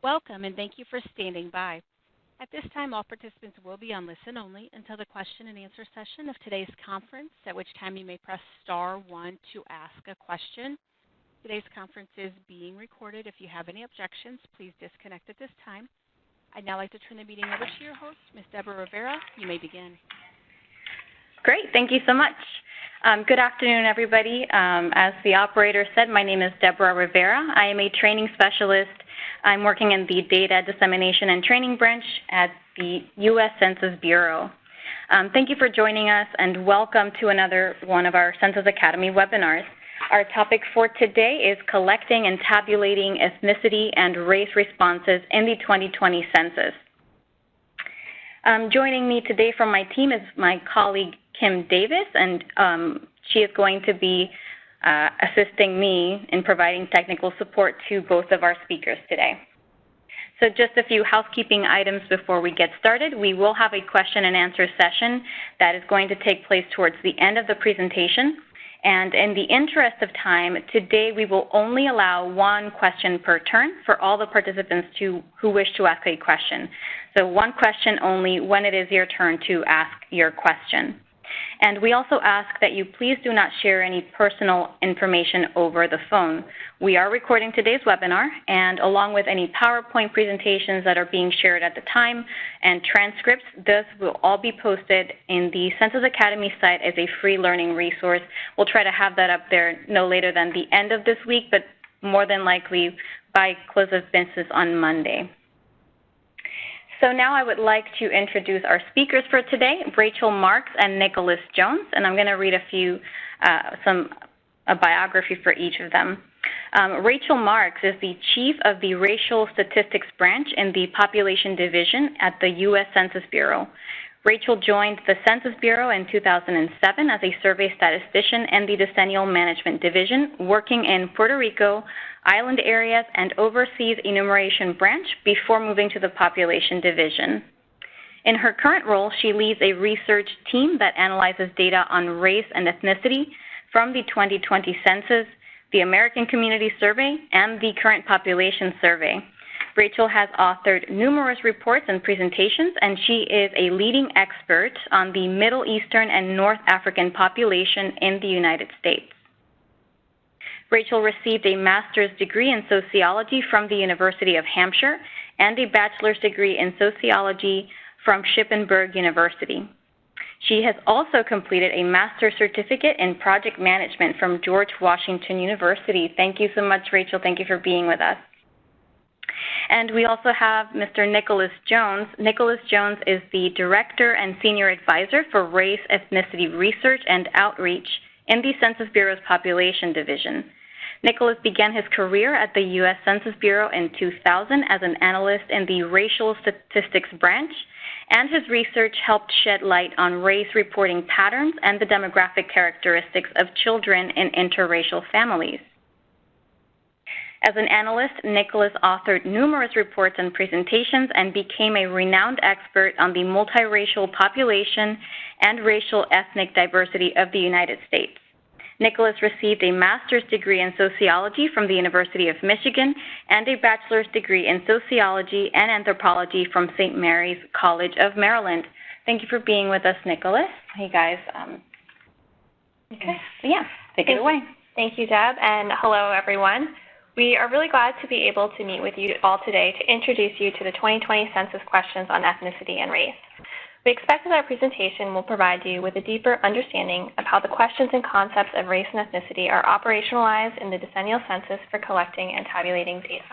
Welcome and thank you for standing by. At this time, all participants will be on listen only until the question and answer session of today's conference, at which time you may press star 1 to ask a question. Today's conference is being recorded. If you have any objections, please disconnect at this time. I'd now like to turn the meeting over to your host, Ms. Deborah Rivera. You may begin. Great, thank you so much. Good afternoon, everybody. As the operator said, my name is Deborah Rivera. I am a training specialist. I'm working in the Data Dissemination and Training branch at the U.S. Census Bureau. Thank you for joining us and welcome to another one of our Census Academy webinars. Our topic for today is collecting and tabulating ethnicity and race responses in the 2020 census. Joining me today from my team is my colleague Kim Davis, and she is going to be assisting me in providing technical support to both of our speakers today. So just a few housekeeping items before we get started. We will have a question and answer session that is going to take place towards the end of the presentation. And in the interest of time, today we will only allow one question per turn for all the participants who wish to ask a question. So one question only when it is your turn to ask your question. And we also ask that you please do not share any personal information over the phone. We are recording today's webinar, and along with any PowerPoint presentations that are being shared at the time and transcripts, this will all be posted in the Census Academy site as a free learning resource. We'll try to have that up there no later than the end of this week, but more than likely by close of business on Monday. So now I would like to introduce our speakers for today, Rachel Marks and Nicholas Jones, and I'm going to read a biography for each of them. Rachel Marks is the Chief of the Racial Statistics Branch in the Population Division at the U.S. Census Bureau. Rachel joined the Census Bureau in 2007 as a survey statistician in the Decennial Management Division, working in Puerto Rico, island areas, and overseas enumeration branch before moving to the Population Division. In her current role, she leads a research team that analyzes data on race and ethnicity from the 2020 census, the American Community Survey, and the Current Population Survey. Rachel has authored numerous reports and presentations, and she is a leading expert on the Middle Eastern and North African population in the United States. Rachel received a master's degree in sociology from the University of Hampshire and a bachelor's degree in sociology from Shippensburg University. She has also completed a master's certificate in project management from George Washington University. Thank you so much, Rachel. Thank you for being with us. And we also have Mr. Nicholas Jones. Nicholas Jones is the Director and Senior Advisor for Race, Ethnicity Research and Outreach in the Census Bureau's Population Division. Nicholas began his career at the U.S. Census Bureau in 2000 as an analyst in the Racial Statistics Branch, and his research helped shed light on race reporting patterns and the demographic characteristics of children in interracial families. As an analyst, Nicholas authored numerous reports and presentations and became a renowned expert on the multiracial population and racial ethnic diversity of the United States. Nicholas received a master's degree in sociology from the University of Michigan and a bachelor's degree in sociology and anthropology from St. Mary's College of Maryland. Thank you for being with us, Nicholas. Hey, guys. Okay, so yeah, take it away. Thank you, Deb, and hello, everyone. We are really glad to be able to meet with you all today to introduce you to the 2020 census questions on ethnicity and race. We expect that our presentation will provide you with a deeper understanding of how the questions and concepts of race and ethnicity are operationalized in the decennial census for collecting and tabulating data.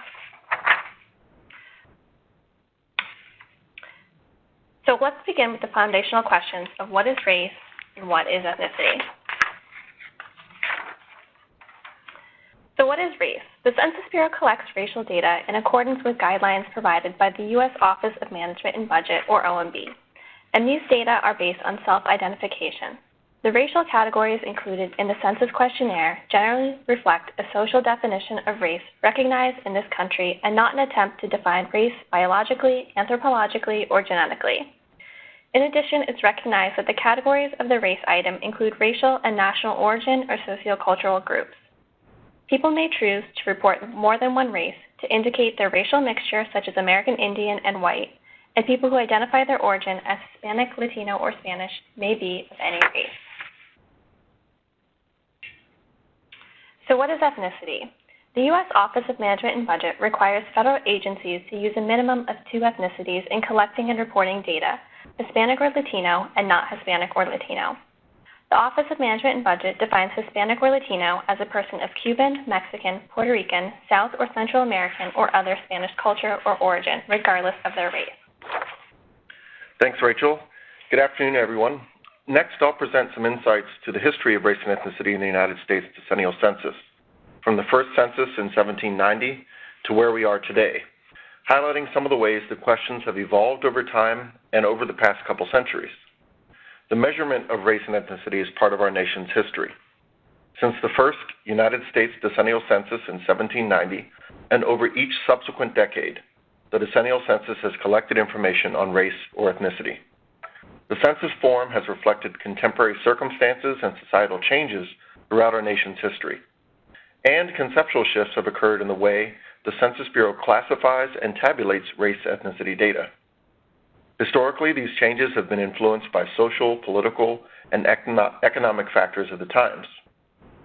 So let's begin with the foundational questions of what is race and what is ethnicity. So what is race? The Census Bureau collects racial data in accordance with guidelines provided by the U.S. Office of Management and Budget, or OMB, and these data are based on self-identification. The racial categories included in the census questionnaire generally reflect a social definition of race recognized in this country and not an attempt to define race biologically, anthropologically, or genetically. In addition, it's recognized that the categories of the race item include racial and national origin or sociocultural groups. People may choose to report more than one race to indicate their racial mixture, such as American Indian and white, and people who identify their origin as Hispanic, Latino, or Spanish may be of any race. So what is ethnicity? The U.S. Office of Management and Budget requires federal agencies to use a minimum of 2 ethnicities in collecting and reporting data, Hispanic or Latino, and not Hispanic or Latino. The Office of Management and Budget defines Hispanic or Latino as a person of Cuban, Mexican, Puerto Rican, South or Central American, or other Spanish culture or origin, regardless of their race. Thanks, Rachel. Good afternoon, everyone. Next, I'll present some insights to the history of race and ethnicity in the United States decennial census, from the first census in 1790 to where we are today, highlighting some of the ways the questions have evolved over time and over the past couple centuries. The measurement of race and ethnicity is part of our nation's history. Since the first United States decennial census in 1790 and over each subsequent decade, the decennial census has collected information on race or ethnicity. The census form has reflected contemporary circumstances and societal changes throughout our nation's history. And conceptual shifts have occurred in the way the Census Bureau classifies and tabulates race-ethnicity data. Historically, these changes have been influenced by social, political, and economic factors of the times.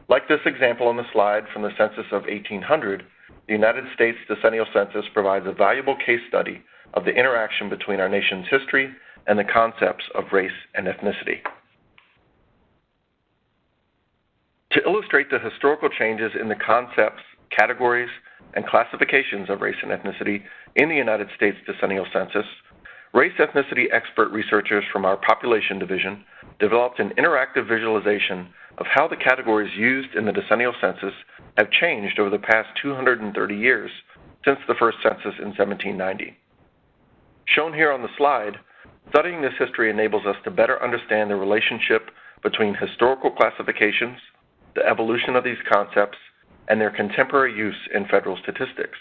Like this example on the slide from the census of 1800, the United States decennial census provides a valuable case study of the interaction between our nation's history and the concepts of race and ethnicity. To illustrate the historical changes in the concepts, categories, and classifications of race and ethnicity in the United States decennial census, race-ethnicity expert researchers from our population division developed an interactive visualization of how the categories used in the decennial census have changed over the past 230 years since the first census in 1790. Shown here on the slide, studying this history enables us to better understand the relationship between historical classifications, the evolution of these concepts, and their contemporary use in federal statistics.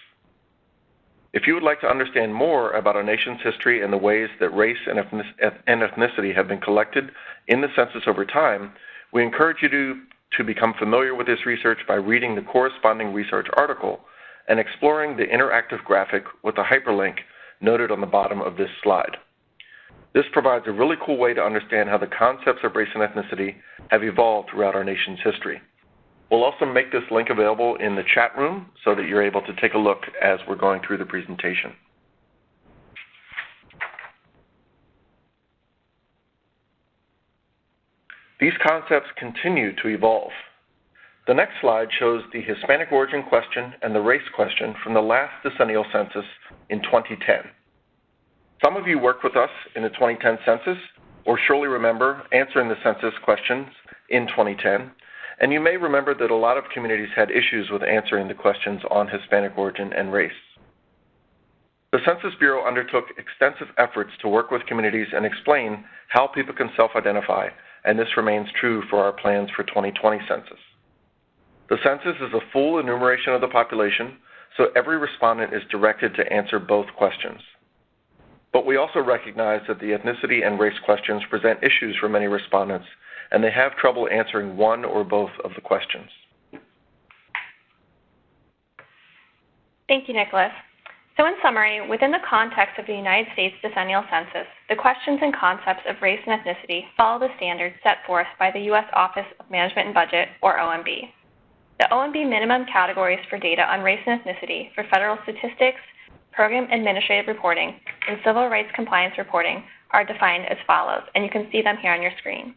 If you would like to understand more about our nation's history and the ways that race and ethnicity have been collected in the census over time, we encourage you to become familiar with this research by reading the corresponding research article and exploring the interactive graphic with a hyperlink noted on the bottom of this slide. This provides a really cool way to understand how the concepts of race and ethnicity have evolved throughout our nation's history. We'll also make this link available in the chat room so that you're able to take a look as we're going through the presentation. These concepts continue to evolve. The next slide shows the Hispanic origin question and the race question from the last decennial census in 2010. Some of you worked with us in the 2010 census or surely remember answering the census questions in 2010. And you may remember that a lot of communities had issues with answering the questions on Hispanic origin and race. The Census Bureau undertook extensive efforts to work with communities and explain how people can self-identify, and this remains true for our plans for 2020 census. The census is a full enumeration of the population, so every respondent is directed to answer both questions. But we also recognize that the ethnicity and race questions present issues for many respondents, and they have trouble answering one or both of the questions. Thank you, Nicholas. So in summary, within the context of the United States decennial census, the questions and concepts of race and ethnicity follow the standards set forth by the U.S. Office of Management and Budget, or OMB. The OMB minimum categories for data on race and ethnicity for federal statistics, program administrative reporting, and civil rights compliance reporting are defined as follows, and you can see them here on your screen.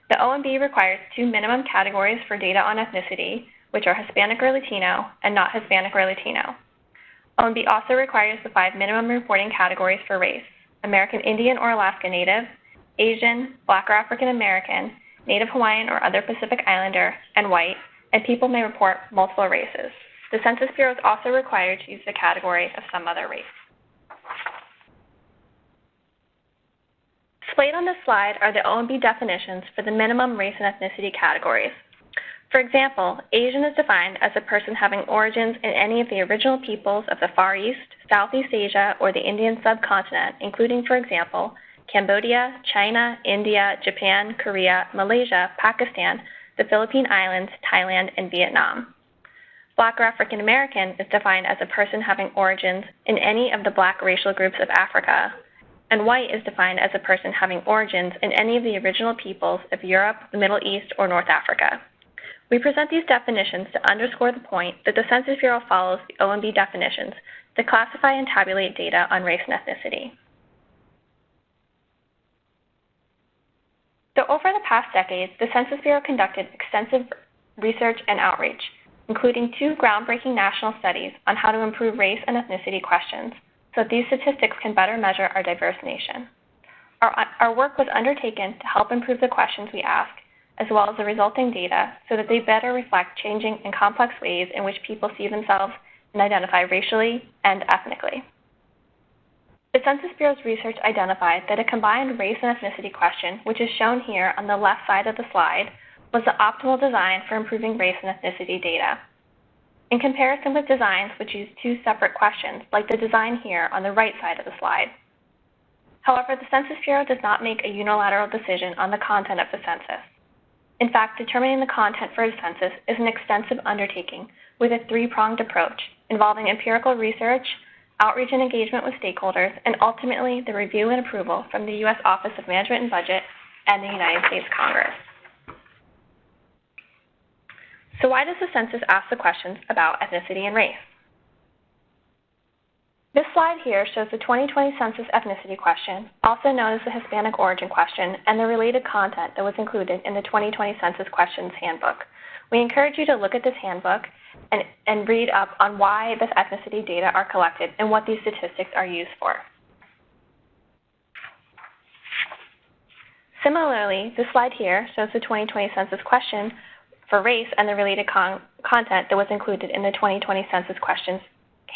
The OMB requires 2 minimum categories for data on ethnicity, which are Hispanic or Latino and not Hispanic or Latino. OMB also requires the 5 minimum reporting categories for race: American Indian or Alaska Native, Asian, Black or African American, Native Hawaiian or other Pacific Islander, and white, and people may report multiple races. The Census Bureau is also required to use the category of some other race. Displayed on this slide are the OMB definitions for the minimum race and ethnicity categories. For example, Asian is defined as a person having origins in any of the original peoples of the Far East, Southeast Asia, or the Indian subcontinent, including, for example, Cambodia, China, India, Japan, Korea, Malaysia, Pakistan, the Philippine Islands, Thailand, and Vietnam. Black or African American is defined as a person having origins in any of the Black racial groups of Africa, and white is defined as a person having origins in any of the original peoples of Europe, the Middle East, or North Africa. We present these definitions to underscore the point that the Census Bureau follows the OMB definitions to classify and tabulate data on race and ethnicity. So over the past decade, the Census Bureau conducted extensive research and outreach, including 2 groundbreaking national studies on how to improve race and ethnicity questions so that these statistics can better measure our diverse nation. Our work was undertaken to help improve the questions we ask, as well as the resulting data, so that they better reflect changing and complex ways in which people see themselves and identify racially and ethnically. The Census Bureau's research identified that a combined race and ethnicity question, which is shown here on the left side of the slide, was the optimal design for improving race and ethnicity data. In comparison with designs which use 2 separate questions, like the design here on the right side of the slide. However, the Census Bureau does not make a unilateral decision on the content of the census. In fact, determining the content for a census is an extensive undertaking with a 3-pronged approach involving empirical research, outreach and engagement with stakeholders, and ultimately the review and approval from the U.S. Office of Management and Budget and the United States Congress. So why does the census ask the questions about ethnicity and race? This slide here shows the 2020 Census Ethnicity Question, also known as the Hispanic Origin Question, and the related content that was included in the 2020 Census Questions Handbook. We encourage you to look at this handbook and read up on why this ethnicity data are collected and what these statistics are used for. Similarly, this slide here shows the 2020 Census Question for race and the related content that was included in the 2020 Census Questions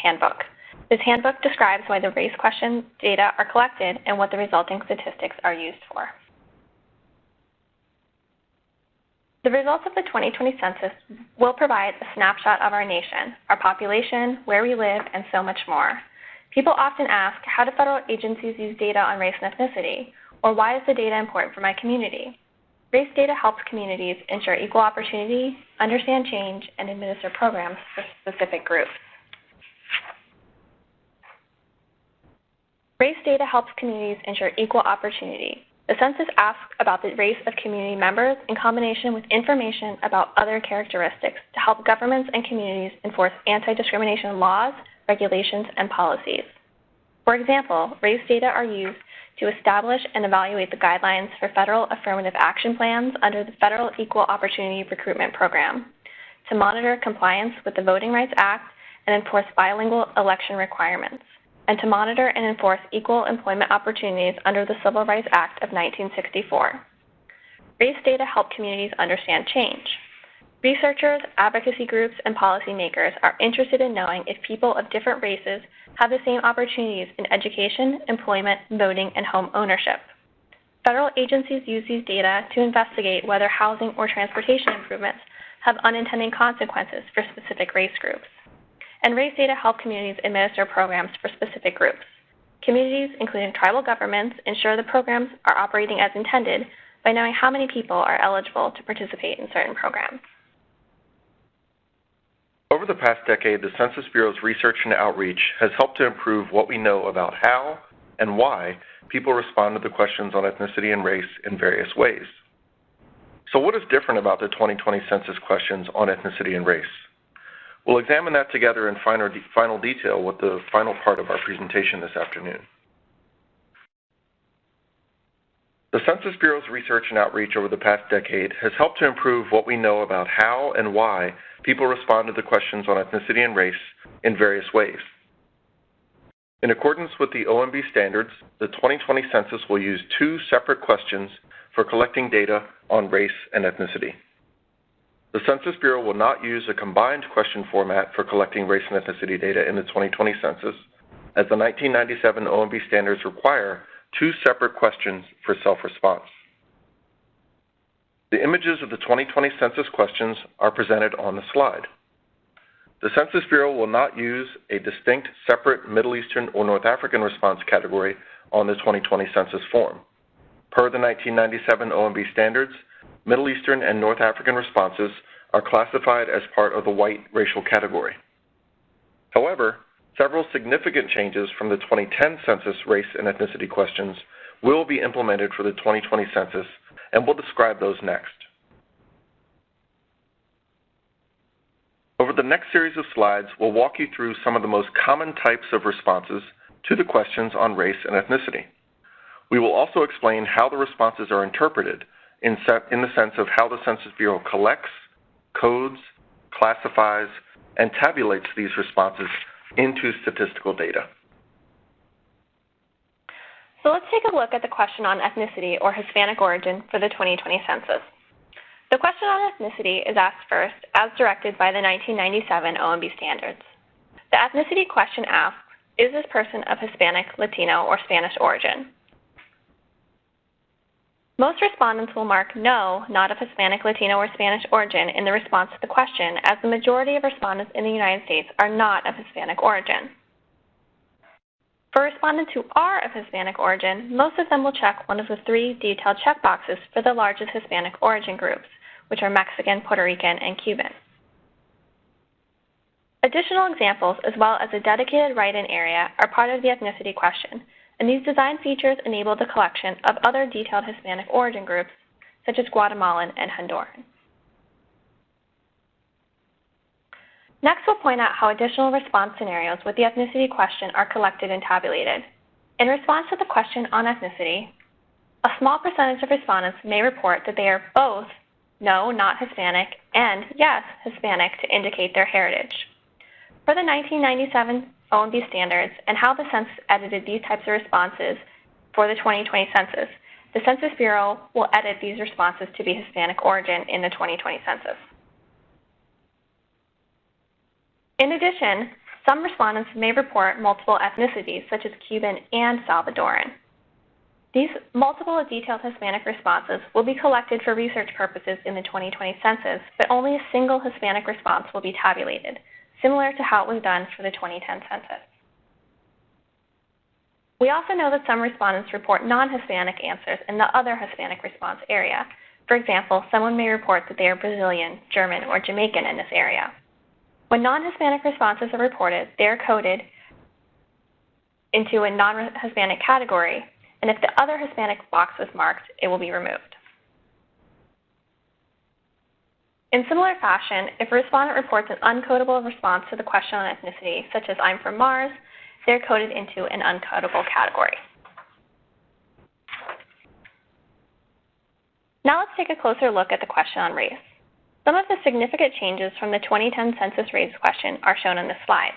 Handbook. This handbook describes why the race question data are collected and what the resulting statistics are used for. The results of the 2020 census will provide a snapshot of our nation, our population, where we live, and so much more. People often ask, how do federal agencies use data on race and ethnicity? Or why is the data important for my community? Race data helps communities ensure equal opportunity, understand change, and administer programs for specific groups. Race data helps communities ensure equal opportunity. The census asks about the race of community members in combination with information about other characteristics to help governments and communities enforce anti-discrimination laws, regulations, and policies. For example, race data are used to establish and evaluate the guidelines for federal affirmative action plans under the Federal Equal Opportunity Recruitment Program, to monitor compliance with the Voting Rights Act and enforce bilingual election requirements, and to monitor and enforce equal employment opportunities under the Civil Rights Act of 1964. Race data help communities understand change. Researchers, advocacy groups, and policymakers are interested in knowing if people of different races have the same opportunities in education, employment, voting, and home ownership. Federal agencies use these data to investigate whether housing or transportation improvements have unintended consequences for specific race groups. And race data help communities administer programs for specific groups. Communities, including tribal governments, ensure the programs are operating as intended by knowing how many people are eligible to participate in certain programs. Over the past decade, the Census Bureau's research and outreach has helped to improve what we know about how and why people respond to the questions on ethnicity and race in various ways. So what is different about the 2020 census questions on ethnicity and race? We'll examine that together in final detail with the final part of our presentation this afternoon. The Census Bureau's research and outreach over the past decade has helped to improve what we know about how and why people respond to the questions on ethnicity and race in various ways. In accordance with the OMB standards, the 2020 census will use 2 separate questions for collecting data on race and ethnicity. The Census Bureau will not use a combined question format for collecting race and ethnicity data in the 2020 census, as the 1997 OMB standards require 2 separate questions for self-response. The images of the 2020 census questions are presented on the slide. The Census Bureau will not use a distinct separate Middle Eastern or North African response category on the 2020 census form. Per the 1997 OMB standards, Middle Eastern and North African responses are classified as part of the white racial category. However, several significant changes from the 2010 census race and ethnicity questions will be implemented for the 2020 census, and we'll describe those next. Over the next series of slides, we'll walk you through some of the most common types of responses to the questions on race and ethnicity. We will also explain how the responses are interpreted in the sense of how the Census Bureau collects, codes, classifies, and tabulates these responses into statistical data. So let's take a look at the question on ethnicity or Hispanic origin for the 2020 census. The question on ethnicity is asked first as directed by the 1997 OMB standards. The ethnicity question asks, is this person of Hispanic, Latino, or Spanish origin? Most respondents will mark no, not of Hispanic, Latino, or Spanish origin in the response to the question, as the majority of respondents in the United States are not of Hispanic origin. For respondents who are of Hispanic origin, most of them will check one of the three detailed checkboxes for the largest Hispanic origin groups, which are Mexican, Puerto Rican, and Cuban. Additional examples, as well as a dedicated write-in area, are part of the ethnicity question, and these design features enable the collection of other detailed Hispanic origin groups, such as Guatemalan and Honduran. Next, we'll point out how additional response scenarios with the ethnicity question are collected and tabulated. In response to the question on ethnicity, a small percentage of respondents may report that they are both no, not Hispanic, and yes, Hispanic to indicate their heritage. For the 1997 OMB standards and how the census edited these types of responses for the 2020 census, the Census Bureau will edit these responses to be Hispanic origin in the 2020 census. In addition, some respondents may report multiple ethnicities, such as Cuban and Salvadoran. These multiple detailed Hispanic responses will be collected for research purposes in the 2020 census, but only a single Hispanic response will be tabulated, similar to how it was done for the 2010 census. We also know that some respondents report non-Hispanic answers in the other Hispanic response area. For example, someone may report that they are Brazilian, German, or Jamaican in this area. When non-Hispanic responses are reported, they are coded into a non-Hispanic category, and if the other Hispanic box is marked, it will be removed. In similar fashion, if a respondent reports an uncodable response to the question on ethnicity, such as I'm from Mars, they're coded into an uncodable category. Now let's take a closer look at the question on race. Some of the significant changes from the 2010 census race question are shown in this slide.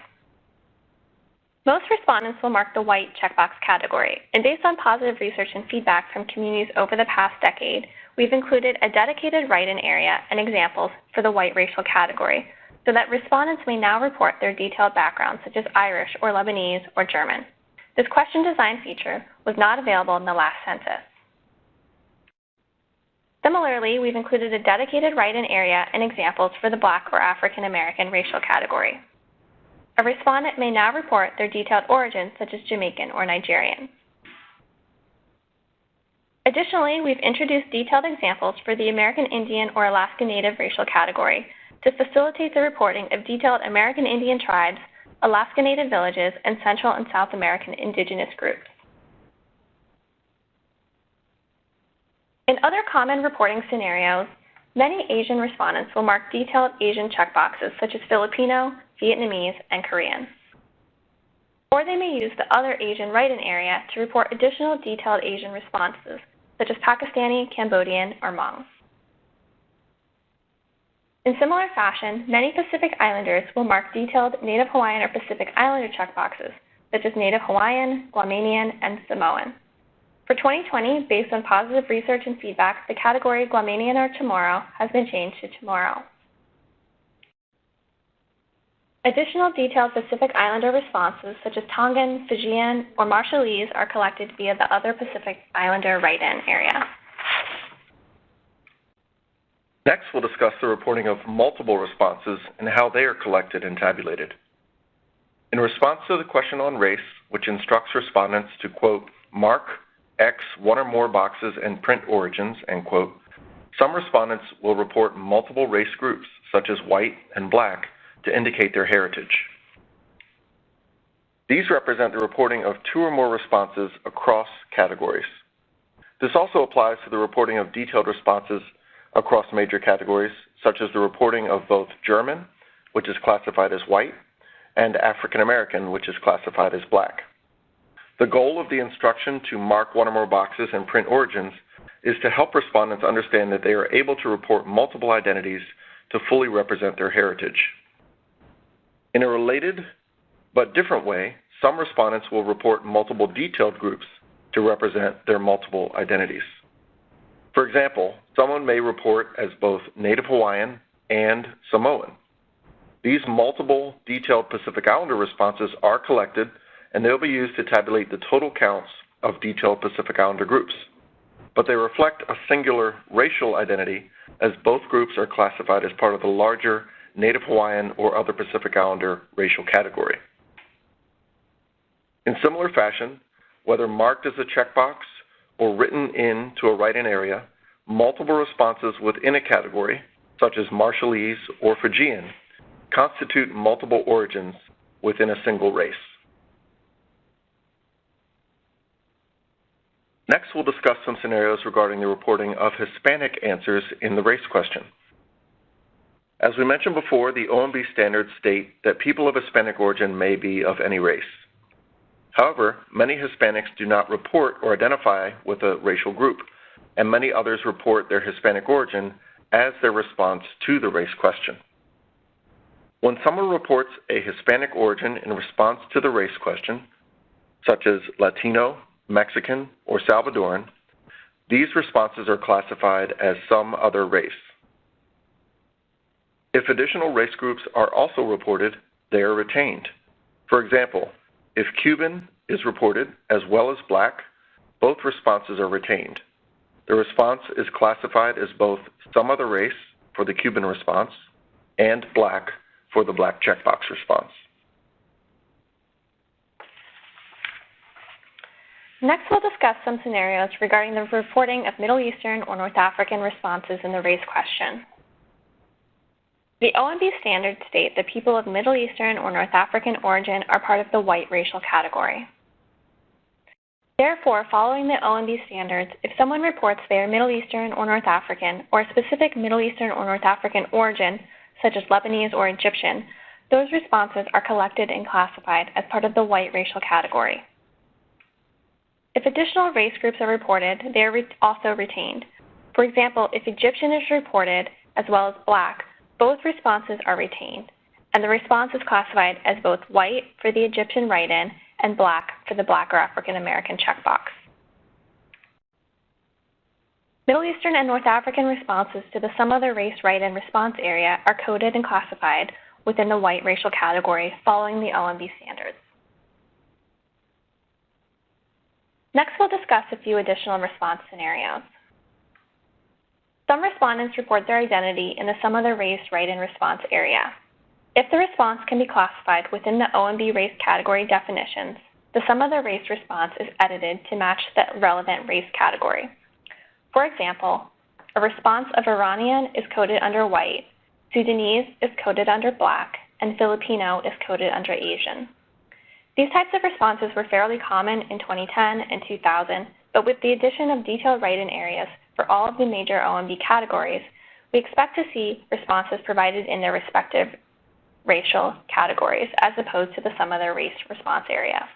Most respondents will mark the white checkbox category, and based on positive research and feedback from communities over the past decade, we've included a dedicated write-in area and examples for the white racial category so that respondents may now report their detailed backgrounds, such as Irish or Lebanese or German. This question design feature was not available in the last census. Similarly, we've included a dedicated write-in area and examples for the Black or African American racial category. A respondent may now report their detailed origins, such as Jamaican or Nigerian. Additionally, we've introduced detailed examples for the American Indian or Alaska Native racial category to facilitate the reporting of detailed American Indian tribes, Alaska Native villages, and Central and South American indigenous groups. In other common reporting scenarios, many Asian respondents will mark detailed Asian checkboxes such as Filipino, Vietnamese, and Korean. Or they may use the other Asian write-in area to report additional detailed Asian responses such as Pakistani, Cambodian, or Hmong. In similar fashion, many Pacific Islanders will mark detailed Native Hawaiian or Pacific Islander checkboxes such as Native Hawaiian, Guamanian, and Samoan. For 2020, based on positive research and feedback, the category Guamanian or Chamorro has been changed to Chamorro. Additional detailed Pacific Islander responses, such as Tongan, Fijian, or Marshallese, are collected via the other Pacific Islander write-in area. Next, we'll discuss the reporting of multiple responses and how they are collected and tabulated. In response to the question on race, which instructs respondents to, quote, mark X one or more boxes and print origins, end quote, some respondents will report multiple race groups, such as white and black, to indicate their heritage. These represent the reporting of 2 or more responses across categories. This also applies to the reporting of detailed responses across major categories, such as the reporting of both German, which is classified as white, and African American, which is classified as black. The goal of the instruction to mark 1 or more boxes and print origins is to help respondents understand that they are able to report multiple identities to fully represent their heritage. In a related but different way, some respondents will report multiple detailed groups to represent their multiple identities. For example, someone may report as both Native Hawaiian and Samoan. These multiple detailed Pacific Islander responses are collected, and they'll be used to tabulate the total counts of detailed Pacific Islander groups. But they reflect a singular racial identity, as both groups are classified as part of the larger Native Hawaiian or other Pacific Islander racial category. In similar fashion, whether marked as a checkbox or written into a write-in area, multiple responses within a category, such as Marshallese or Fijian, constitute multiple origins within a single race. Next, we'll discuss some scenarios regarding the reporting of Hispanic answers in the race question. As we mentioned before, the OMB standards state that people of Hispanic origin may be of any race. However, many Hispanics do not report or identify with a racial group, and many others report their Hispanic origin as their response to the race question. When someone reports a Hispanic origin in response to the race question, such as Latino, Mexican, or Salvadoran, these responses are classified as some other race. If additional race groups are also reported, they are retained. For example, if Cuban is reported as well as black, both responses are retained. The response is classified as both some other race for the Cuban response and black for the black checkbox response. Next, we'll discuss some scenarios regarding the reporting of Middle Eastern or North African responses in the race question. The OMB standards state that people of Middle Eastern or North African origin are part of the white racial category. Therefore, following the OMB standards, if someone reports they are Middle Eastern or North African, or a specific Middle Eastern or North African origin, such as Lebanese or Egyptian, those responses are collected and classified as part of the white racial category. If additional race groups are reported, they are also retained. For example, if Egyptian is reported as well as black, both responses are retained, and the response is classified as both white for the Egyptian write-in and black for the black or African American checkbox. Middle Eastern and North African responses to the some other race write-in response area are coded and classified within the white racial category following the OMB standards. Next, we'll discuss a few additional response scenarios. Some respondents report their identity in the some other race write-in response area. If the response can be classified within the OMB race category definitions, the some other race response is edited to match the relevant race category. For example, a response of Iranian is coded under white, Sudanese is coded under black, and Filipino is coded under Asian. These types of responses were fairly common in 2010 and 2000, but with the addition of detailed write-in areas for all of the major OMB categories, we expect to see responses provided in their respective racial categories as opposed to the some other race response area.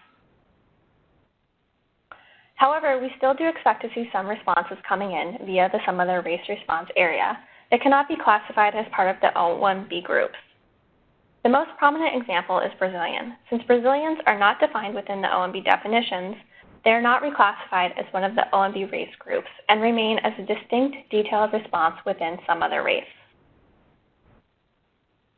However, we still do expect to see some responses coming in via the some other race response area that cannot be classified as part of the OMB groups. The most prominent example is Brazilian. Since Brazilians are not defined within the OMB definitions, they are not reclassified as one of the OMB race groups and remain as a distinct detailed response within some other race.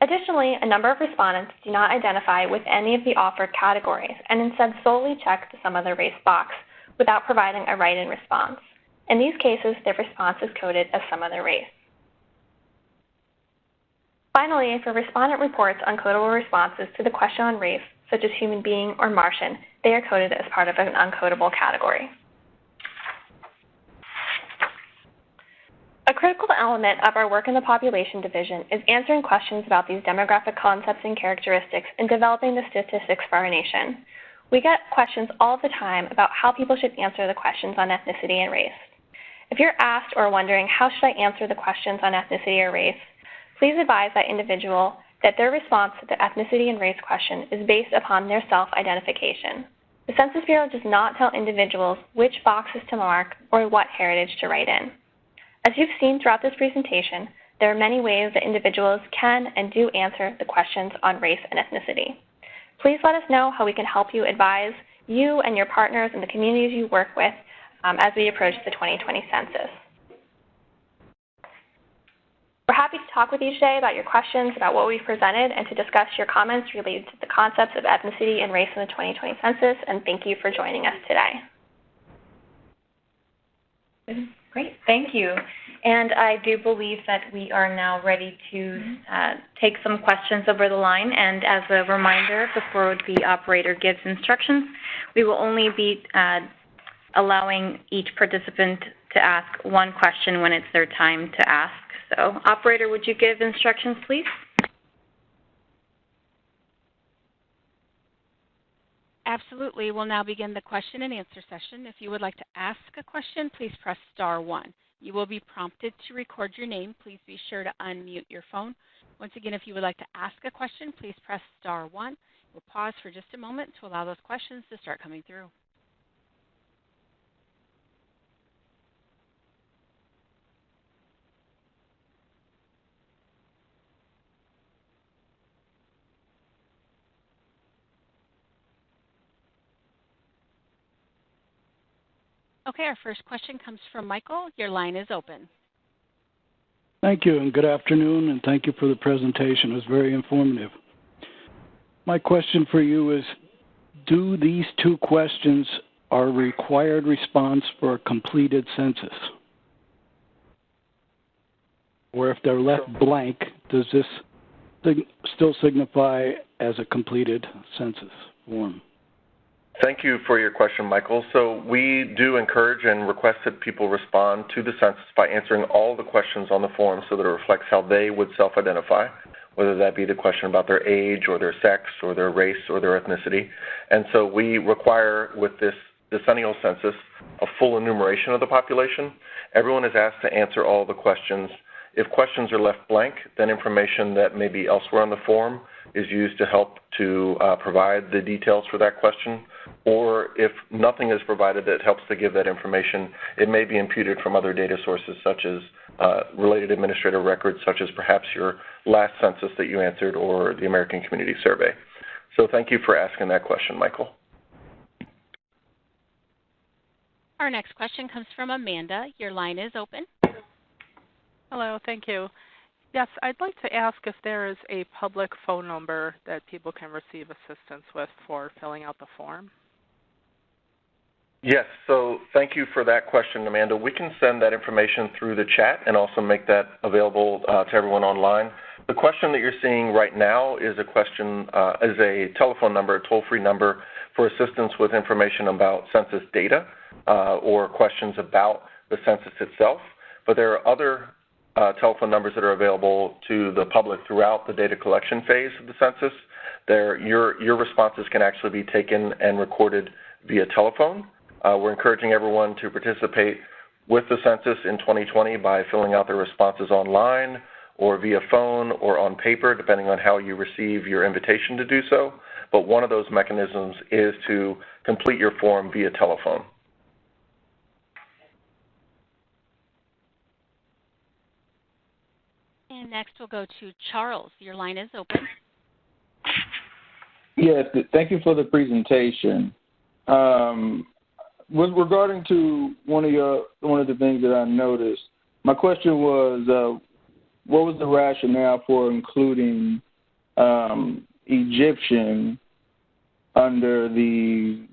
Additionally, a number of respondents do not identify with any of the offered categories and instead solely check the some other race box without providing a write-in response. In these cases, their response is coded as some other race. Finally, if a respondent reports uncodable responses to the question on race, such as human being or Martian, they are coded as part of an uncodable category. A A critical element of our work in the population division is answering questions about these demographic concepts and characteristics and developing the statistics for our nation. We get questions all the time about how people should answer the questions on ethnicity and race. If you're asked or wondering how should I answer the questions on ethnicity or race, please advise that individual that their response to the ethnicity and race question is based upon their self-identification. The Census Bureau does not tell individuals which boxes to mark or what heritage to write in. As you've seen throughout this presentation, there are many ways that individuals can and do answer the questions on race and ethnicity. Please let us know how we can help you advise you and your partners in the communities you work with as we approach the 2020 census. We're happy to talk with you today about your questions about what we've presented and to discuss your comments related to the concepts of ethnicity and race in the 2020 census, and thank you for joining us today. Great, thank you. And I do believe that we are now ready to take some questions over the line. And as a reminder, before the operator gives instructions, we will only be allowing each participant to ask one question when it's their time to ask. So, operator, would you give instructions, please? Absolutely. We'll now begin the question and answer session. If you would like to ask a question, please press star 1. You will be prompted to record your name. Please be sure to unmute your phone. Once again, if you would like to ask a question, please press star 1. We'll pause for just a moment to allow those questions to start coming through. Okay, our first question comes from Michael. Your line is open. Thank you, and good afternoon, and thank you for the presentation. It was very informative. My question for you is, do these two questions are required response for a completed census? Or if they're left blank, does this still signify as a completed census form? Thank you for your question, Michael. So we do encourage and request that people respond to the census by answering all the questions on the form so that it reflects how they would self-identify, whether that be the question about their age or their sex or their race or their ethnicity. And so we require with this decennial census a full enumeration of the population. Everyone is asked to answer all the questions. If questions are left blank, then information that may be elsewhere on the form is used to help to provide the details for that question. Or if nothing is provided that helps to give that information, it may be imputed from other data sources such as related administrative records, such as perhaps your last census that you answered or the American Community Survey. So thank you for asking that question, Michael. Our next question comes from Amanda. Your line is open. Hello, thank you. Yes, I'd like to ask if there is a public phone number that people can receive assistance with for filling out the form. Yes, so thank you for that question, Amanda. We can send that information through the chat and also make that available to everyone online. The question that you're seeing right now is a question, is a telephone number, a toll-free number for assistance with information about census data or questions about the census itself. But there are other telephone numbers that are available to the public throughout the data collection phase of the census. Your responses can actually be taken and recorded via telephone. We're encouraging everyone to participate with the census in 2020 by filling out their responses online or via phone or on paper, depending on how you receive your invitation to do so. But one of those mechanisms is to complete your form via telephone. And next we'll go to Charles. Your line is open. Yes, thank you for the presentation. With regarding to one of the things that I noticed, my question was, what was the rationale for including Egyptian under the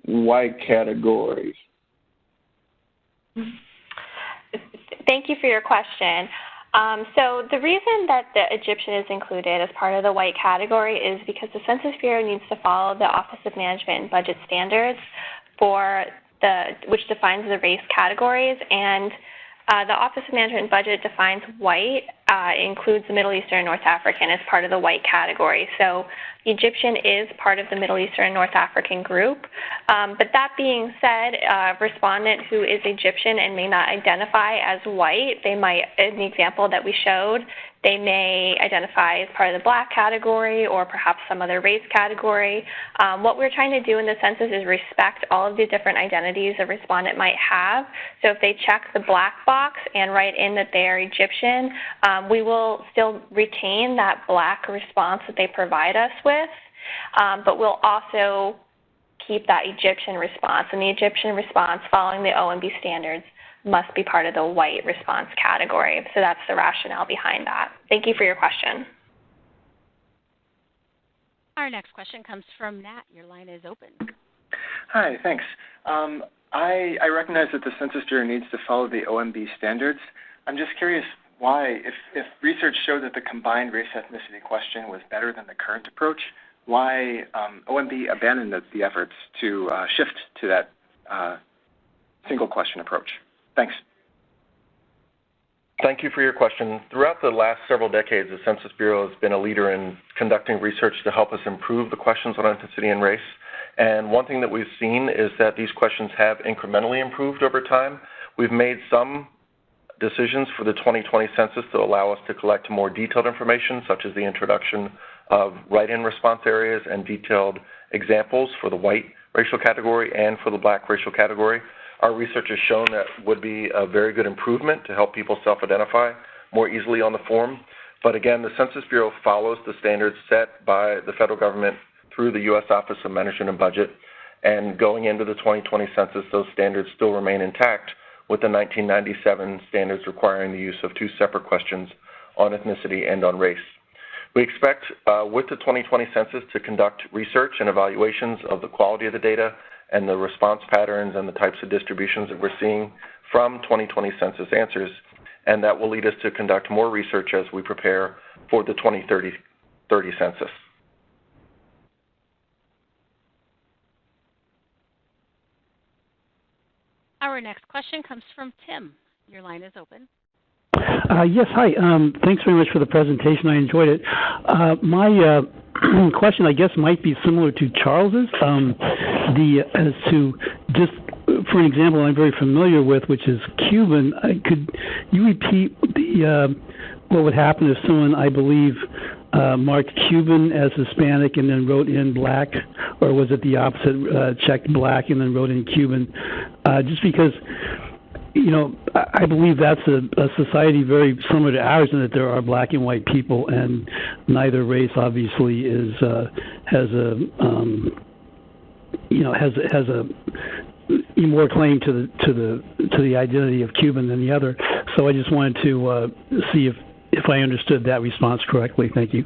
white categories? Thank you for your question. So the reason that the Egyptian is included as part of the white category is because the Census Bureau needs to follow the Office of Management and Budget standards which defines the race categories, and The Office of Management and Budget defines white, includes the Middle Eastern and North African as part of the white category. So Egyptian is part of the Middle Eastern and North African group. But that being said, a respondent who is Egyptian and may not identify as white, they might, in the example that we showed, they may identify as part of the black category or perhaps some other race category. What we're trying to do in the census is respect all of the different identities a respondent might have. So if they check the black box and write in that they are Egyptian, we will still retain that black response that they provide us with, but we'll also keep that Egyptian response. And the Egyptian response following the OMB standards must be part of the white response category. So that's the rationale behind that. Thank you for your question. Our next question comes from Nat. Your line is open. Hi, thanks. I recognize that the Census Bureau needs to follow the OMB standards. I'm just curious why, if research showed that the combined race ethnicity question was better than the current approach, why OMB abandoned the efforts to shift to that single question approach. Thanks. Thank you for your question. Throughout the last several decades, the Census Bureau has been a leader in conducting research to help us improve the questions on ethnicity and race. And one thing that we've seen is that these questions have incrementally improved over time. We've made some decisions for the 2020 census to allow us to collect more detailed information, such as the introduction of write-in response areas and detailed examples for the white racial category and for the black racial category. Our research has shown that would be a very good improvement to help people self-identify more easily on the form. But again, the Census Bureau follows the standards set by the federal government through the U.S. Office of Management and Budget. And going into the 2020 census, those standards still remain intact, with the 1997 standards requiring the use of two separate questions on ethnicity and on race. We expect with the 2020 census to conduct research and evaluations of the quality of the data and the response patterns and the types of distributions that we're seeing from 2020 census answers, and that will lead us to conduct more research as we prepare for the 2030 census. Our next question comes from Tim. Your line is open. Yes, hi. Thanks very much for the presentation. I enjoyed it. My question, I guess, might be similar to Charles's, as to just, for an example, I'm very familiar with, which is Cuban. Could you repeat what would happen if someone, I believe, marked Cuban as Hispanic and then wrote in black, or was it the opposite, checked black and then wrote in Cuban? Just because, you know, I believe that's a society very similar to ours in that there are black and white people, and neither race obviously is has more claim to the identity of Cuban than the other. So I just wanted to see if I understood that response correctly. Thank you.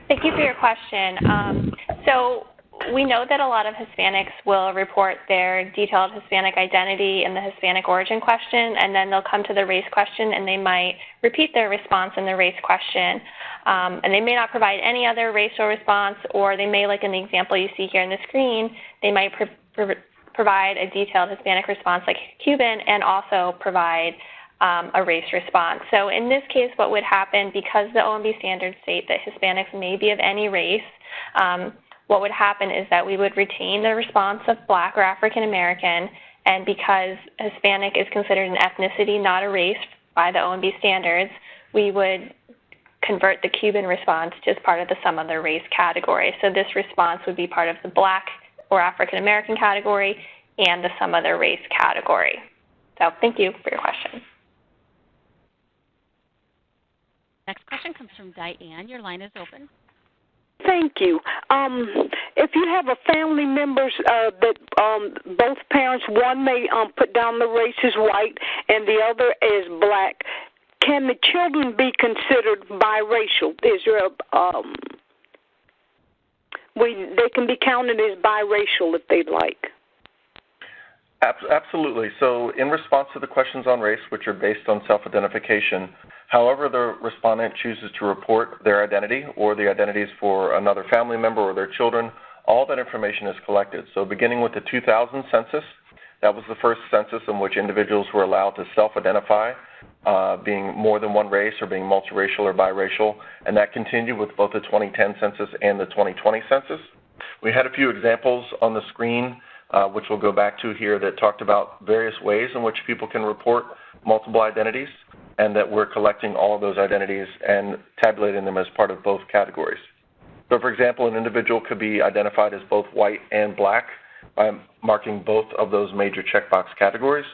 Thank you for your question. So we know that a lot of Hispanics will report their detailed Hispanic identity in the Hispanic origin question, and then they'll come to the race question and they might repeat their response in the race question. And they may not provide any other racial response, or they may, like in the example you see here on the screen, they might provide a detailed Hispanic response like Cuban and also provide a race response. So in this case, what would happen, because the OMB standards state that Hispanics may be of any race, what would happen is that we would retain the response of black or African American, and because Hispanic is considered an ethnicity, not a race by the OMB standards, we would convert the Cuban response to as part of the some other race category. So this response would be part of the black or African American category and the some other race category. So thank you for your question. Next question comes from Diane. Your line is open. Thank you. If you have a family members that both parents, one may put down the race as white and the other as black, can the children be considered biracial? Is there they can be counted as biracial if they'd like? Absolutely. So in response to the questions on race, which are based on self-identification, however the respondent chooses to report their identity or the identities for another family member or their children, all that information is collected. So beginning with the 2000 census, That was the first census in which individuals were allowed to self-identify being more than one race or being multiracial or biracial, and that continued with both the 2010 census and the 2020 census. We had a few examples on the screen, which we'll go back to here, that talked about various ways in which people can report multiple identities, and that we're collecting all of those identities and tabulating them as part of both categories. So, for example, an individual could be identified as both white and black by marking both of those major checkbox categories,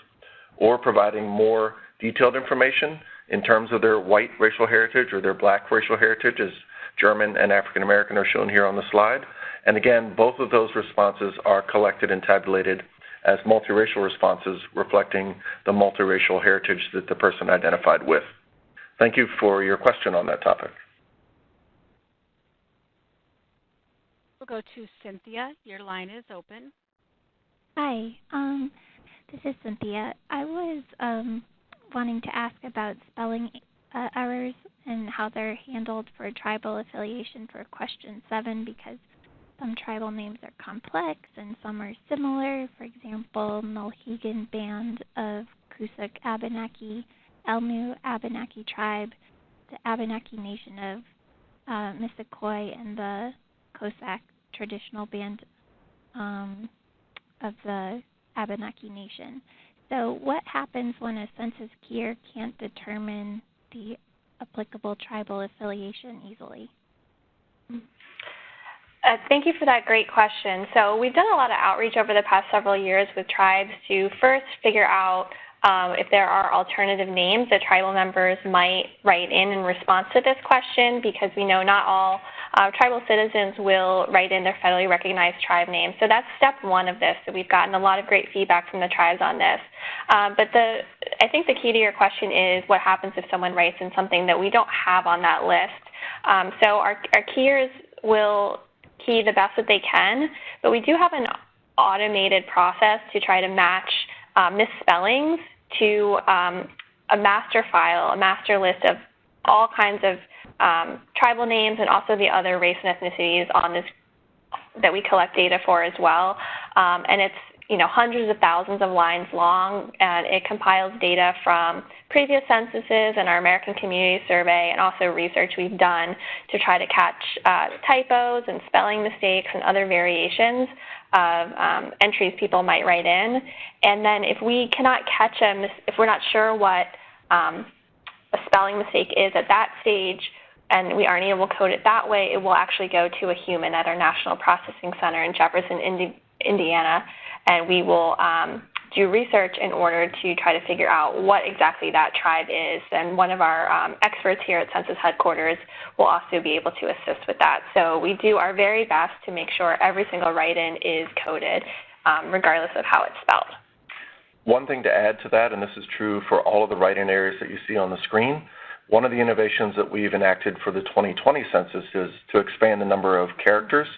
or providing more detailed information in terms of their white racial heritage or their black racial heritage, as German and African American are shown here on the slide. And again, both of those responses are collected and tabulated as multiracial responses, reflecting the multiracial heritage that the person identified with. Thank you for your question on that topic. We'll go to Cynthia. Your line is open. Hi, this is Cynthia. I was wanting to ask about spelling errors and how they're handled for tribal affiliation for question 7, because some tribal names are complex and some are similar. For example, Mulhegan Band of Coosac Abenaki, Elmu Abenaki Tribe, the Abenaki Nation of Missisquoi, and the Cossack Traditional Band of the Abenaki Nation. So what happens when a census keyer can't determine the applicable tribal affiliation easily? Thank you for that great question. So we've done a lot of outreach over the past several years with tribes to first figure out if there are alternative names that tribal members might write in response to this question, because we know not all tribal citizens will write in their federally recognized tribe name. So that's step 1 of this. So we've gotten a lot of great feedback from the tribes on this. But I think the key to your question is what happens if someone writes in something that we don't have on that list. So our keyers will key the best that they can, but we do have an automated process to try to match misspellings to a master file, a master list of all kinds of tribal names and also the other race and ethnicities on this that we collect data for as well. And it's hundreds of thousands of lines long, and it compiles data from previous censuses and our American Community Survey, and also research we've done to try to catch typos and spelling mistakes and other variations of entries people might write in. And then if we cannot catch if we're not sure what a spelling mistake is at that stage, and we aren't able to code it that way, it will actually go to a human at our National Processing Center in Jefferson, Indiana, and we will do research in order to try to figure out what exactly that tribe is. And one of our experts here at Census Headquarters will also be able to assist with that. So we do our very best to make sure every single write-in is coded, regardless of how it's spelled. One thing to add to that, and this is true for all of the write-in areas that you see on the screen, one of the innovations that we've enacted for the 2020 census is to expand the number of characters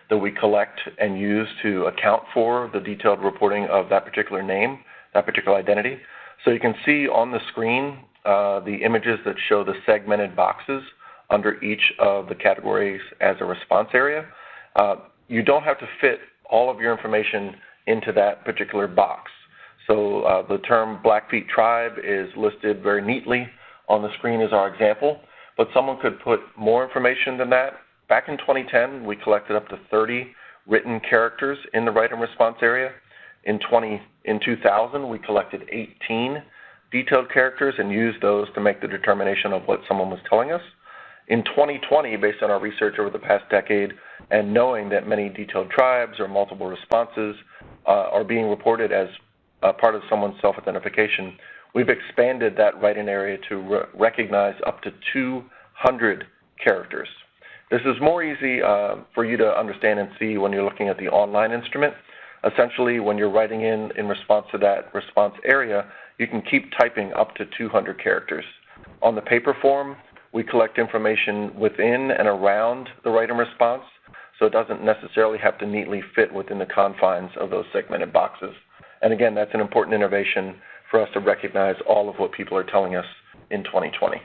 that we collect and use to account for the detailed reporting of that particular name, that particular identity. So you can see on the screen the images that show the segmented boxes under each of the categories as a response area. You don't have to fit all of your information into that particular box. So the term Blackfeet Tribe is listed very neatly on the screen as our example, but someone could put more information than that. Back in 2010, we collected up to 30 written characters in the write-in response area. In 2000, we collected 18 detailed characters and used those to make the determination of what someone was telling us. In 2020, based on our research over the past decade, and knowing that many detailed tribes or multiple responses are being reported as part of someone's self-identification, we've expanded that write-in area to recognize up to 200 characters. This is more easy for you to understand and see when you're looking at the online instrument. Essentially, when you're writing in response to that response area, you can keep typing up to 200 characters. On the paper form, we collect information within and around the write-in response, so it doesn't necessarily have to neatly fit within the confines of those segmented boxes. And again, that's an important innovation for us to recognize all of what people are telling us in 2020.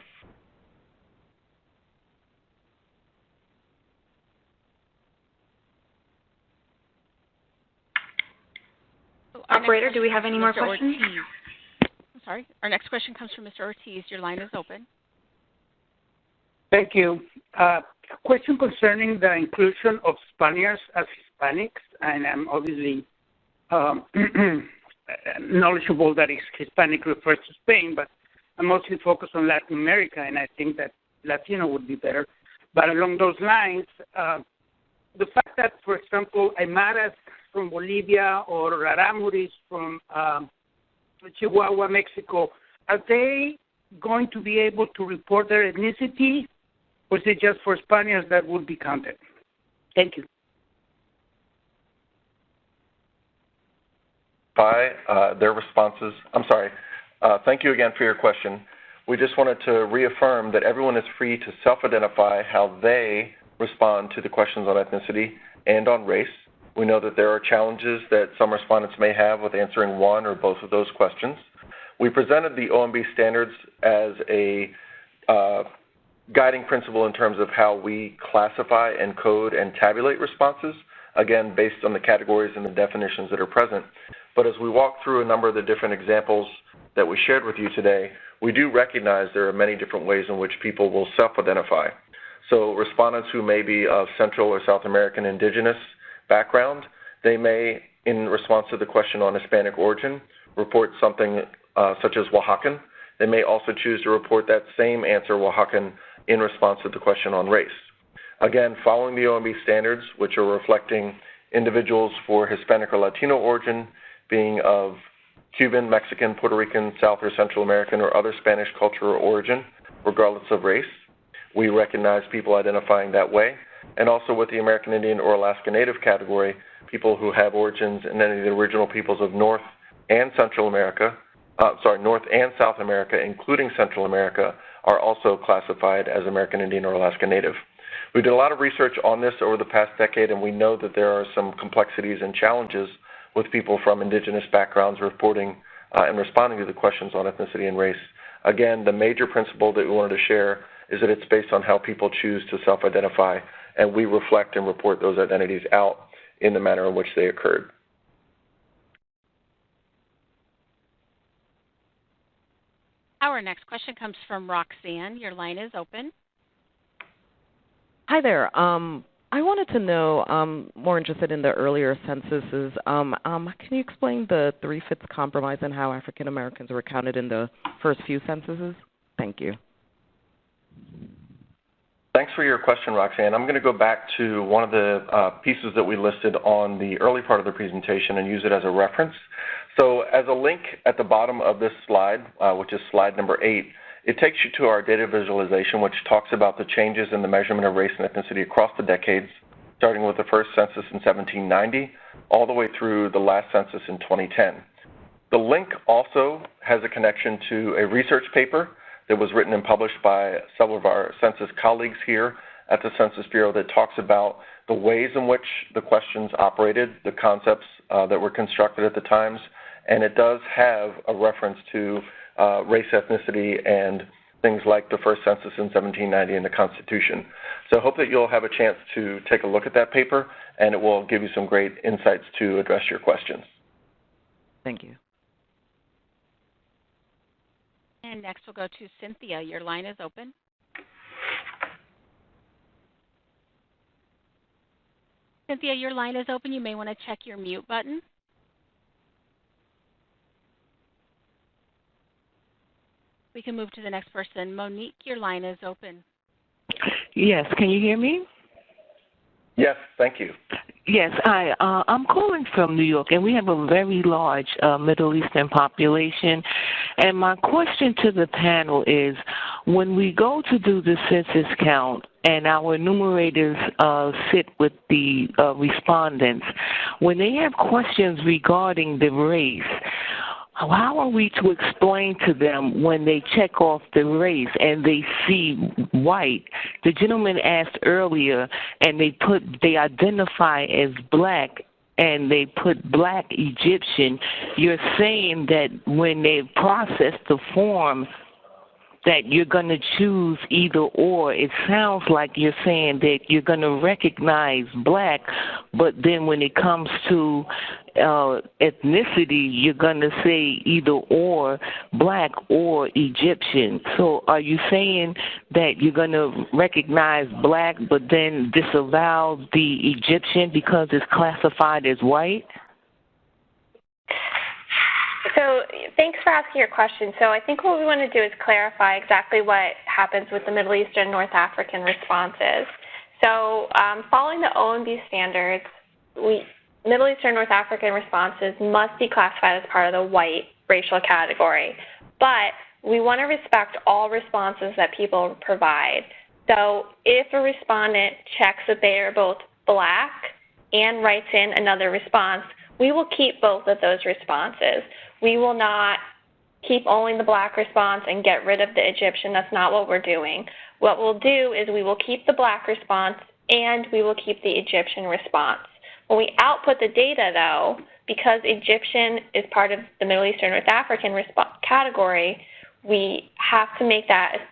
Operator, do we have any more questions? I'm sorry. Our next question comes from Mr. Ortiz. Your line is open. Thank you. Question concerning the inclusion of Spaniards as Hispanics, and I'm obviously knowledgeable that Hispanic refers to Spain, but I'm mostly focused on Latin America, and I think that Latino would be better. But along those lines, the fact that, for example, Aymaras from Bolivia or Raramuris from Chihuahua, Mexico, are they going to be able to report their ethnicity, or is it just for Spaniards that would be counted? Thank you. By their responses, thank you again for your question. We just wanted to reaffirm that everyone is free to self-identify how they respond to the questions on ethnicity and on race. We know that there are challenges that some respondents may have with answering one or both of those questions. We presented the OMB standards as a guiding principle in terms of how we classify, encode, and tabulate responses, again, based on the categories and the definitions that are present. But as we walk through a number of the different examples that we shared with you today, we do recognize there are many different ways in which people will self-identify. So respondents who may be of Central or South American indigenous background, they may, in response to the question on Hispanic origin, report something such as Oaxacan. They may also choose to report that same answer, Oaxacan, in response to the question on race. Again, following the OMB standards, which are reflecting individuals for Hispanic or Latino origin being of Cuban, Mexican, Puerto Rican, South or Central American, or other Spanish culture or origin, regardless of race. We recognize people identifying that way. And also with the American Indian or Alaska Native category, people who have origins in any of the original peoples of North and South America, including Central America, are also classified as American Indian or Alaska Native. We did a lot of research on this over the past decade, and we know that there are some complexities and challenges with people from indigenous backgrounds reporting and responding to the questions on ethnicity and race. Again, the major principle that we wanted to share is that it's based on how people choose to self-identify, and we reflect and report those identities out in the manner in which they occurred. Our next question comes from Roxanne. Your line is open. Hi there. I wanted to know, more interested in the earlier censuses, can you explain the 3/5 compromise and how African Americans were counted in the first few censuses? Thank you. Thanks for your question, Roxanne. I'm going to go back to one of the pieces that we listed on the early part of the presentation and use it as a reference. So as a link at the bottom of this slide, which is slide number 8, it takes you to our data visualization, which talks about the changes in the measurement of race and ethnicity across the decades, starting with the first census in 1790, all the way through the last census in 2010. The link also has a connection to a research paper that was written and published by several of our census colleagues here at the Census Bureau that talks about the ways in which the questions operated, the concepts that were constructed at the times, and it does have a reference to race, ethnicity, and things like the first census in 1790 and the Constitution. So I hope that you'll have a chance to take a look at that paper, and it will give you some great insights to address your questions. Thank you. And next we'll go to Cynthia. Your line is open. Cynthia, your line is open. You may want to check your mute button. We can move to the next person. Monique, your line is open. Yes, can you hear me? Yes, thank you. Yes, hi. I'm calling from New York, and we have a very large Middle Eastern population. And my question to the panel is, when we go to do the census count and our enumerators sit with the respondents, when they have questions regarding the race, how are we to explain to them when they check off the race and they see white? The gentleman asked earlier, and they identify as black, and they put black Egyptian. You're saying that when they process the form, that you're going to choose either or. It sounds like you're saying that you're going to recognize black, but then when it comes to ethnicity, you're going to say either or, black or Egyptian. So are you saying that you're going to recognize black but then disavow the Egyptian because it's classified as white? So thanks for asking your question. So I think what we want to do is clarify exactly what happens with the Middle Eastern North African responses. So following the OMB standards, Middle Eastern North African responses must be classified as part of the white racial category. But we want to respect all responses that people provide. So if a respondent checks that they are both black and writes in another response, we will keep both of those responses. We will not keep only the black response and get rid of the Egyptian. That's not what we're doing. What we'll do is we will keep the black response and we will keep the Egyptian response. When we output the data, though, because Egyptian is part of the Middle Eastern North African category, we have to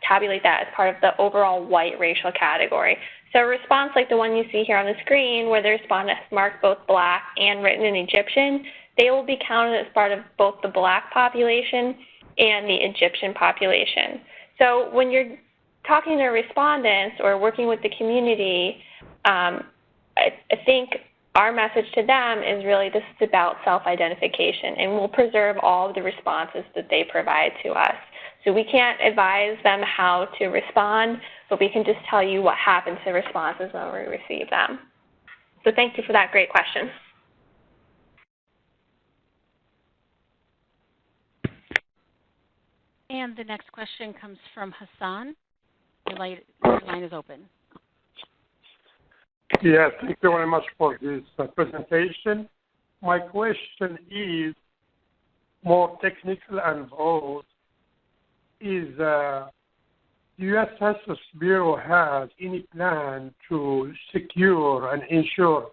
tabulate that as part of the overall white racial category. So a response like the one you see here on the screen where the respondent has marked both black and written in Egyptian, they will be counted as part of both the black population and the Egyptian population. So when you're talking to respondents or working with the community, I think our message to them is really this is about self-identification, and we'll preserve all of the responses that they provide to us. So we can't advise them how to respond, but we can just tell you what happens to responses when we receive them. So thank you for that great question. And the next question comes from Hassan. Your line is open. Yes, thank you very much for this presentation. My question is more technical and broad. Is the U.S. Census Bureau has any plan to secure and ensure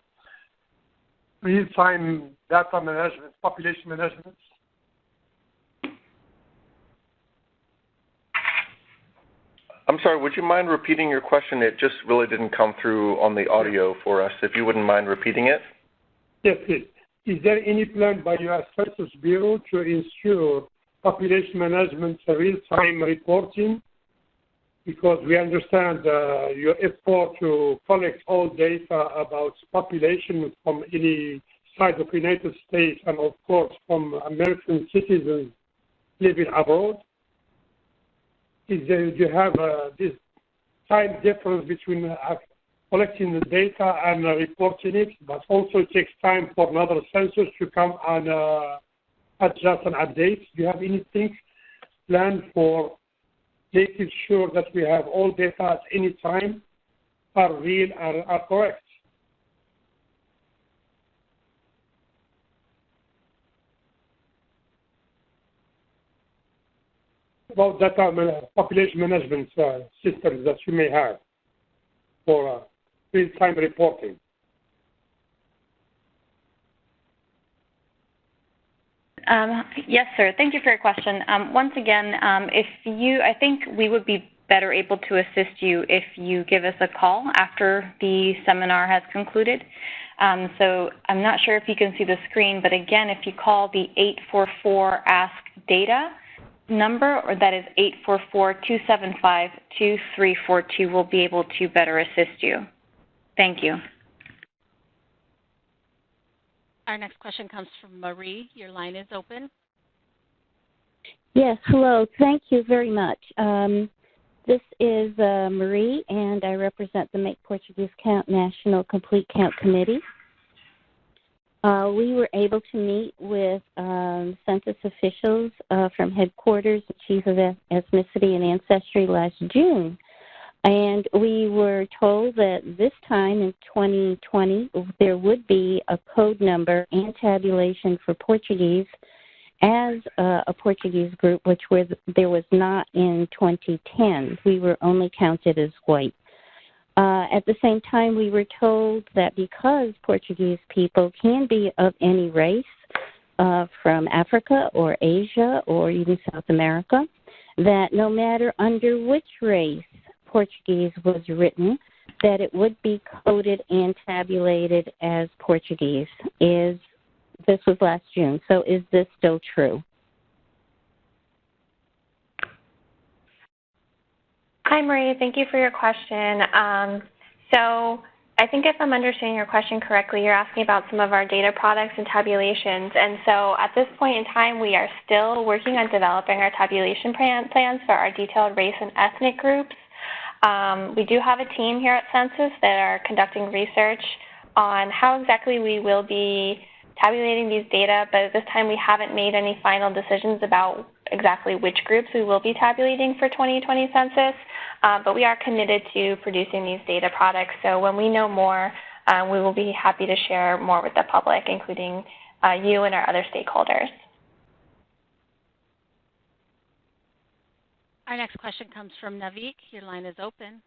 real-time data management, population management? I'm sorry, would you mind repeating your question? It just really didn't come through on the audio for us. If you wouldn't mind repeating it. Yes, please. Is there any plan by U.S. Census Bureau to ensure population management real-time reporting? Because we understand your effort to collect all data about population from any side of the United States and, of course, from American citizens living abroad. Do you have this time difference between collecting the data and reporting it, but also it takes time for another census to come and adjust and update? Do you have anything planned for making sure that we have all data at any time are real and are correct? About data population management systems that you may have for real-time reporting. Yes, sir. Thank you for your question. Once again, I think we would be better able to assist you if you give us a call after the seminar has concluded. So I'm not sure if you can see the screen, but again, if you call the 844-ASK-DATA number, or that is 844-275-2342, we'll be able to better assist you. Thank you. Our next question comes from Marie. Your line is open. Yes, hello. Thank you very much. This is Marie, and I represent the Make Portuguese Count National Complete Count Committee. We were able to meet with census officials from headquarters, the Chief of Ethnicity and Ancestry last June. And we were told that this time in 2020, there would be a code number and tabulation for Portuguese as a Portuguese group, which there was not in 2010. We were only counted as white. At the same time, we were told that because Portuguese people can be of any race from Africa or Asia or even South America, that no matter under which race Portuguese was written, that it would be coded and tabulated as Portuguese. This was last June, so is this still true? Hi, Marie. Thank you for your question. So I think if I'm understanding your question correctly, you're asking about some of our data products and tabulations. And so at this point in time, we are still working on developing our tabulation plans for our detailed race and ethnic groups. We do have a team here at Census that are conducting research on how exactly we will be tabulating these data, but at this time we haven't made any final decisions about exactly which groups we will be tabulating for 2020 census, but we are committed to producing these data products. So when we know more, we will be happy to share more with the public, including you and our other stakeholders. Our next question comes from Navik. Your line is open.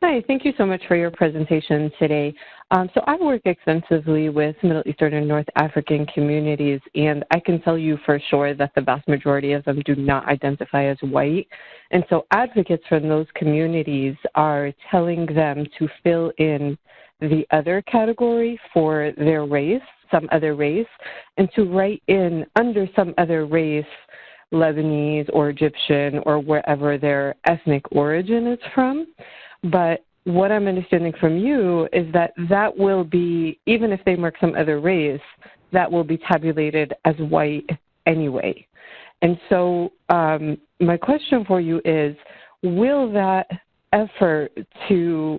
Hi, thank you so much for your presentation today. So I work extensively with Middle Eastern and North African communities, and I can tell you for sure that the vast majority of them do not identify as white. And so advocates from those communities are telling them to fill in the other category for their race, some other race, and to write in under some other race, Lebanese or Egyptian or wherever their ethnic origin is from. But what I'm understanding from you is that that will be, even if they mark some other race, that will be tabulated as white anyway. And so my question for you is, will that effort to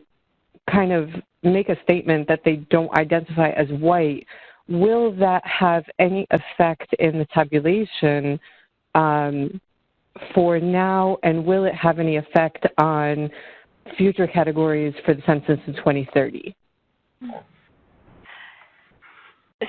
kind of make a statement that they don't identify as white, will that have any effect in the tabulation for now, and will it have any effect on future categories for the census in 2030?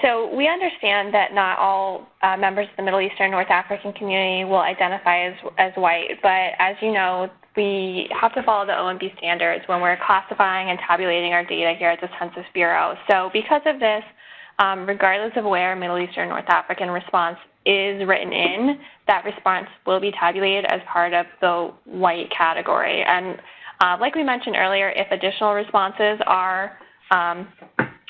So we understand that not all members of the Middle Eastern North African community will identify as white, but as you know, we have to follow the OMB standards when we're classifying and tabulating our data here at the Census Bureau. So because of this, regardless of where Middle Eastern North African response is written in, that response will be tabulated as part of the white category. And like we mentioned earlier, if additional responses are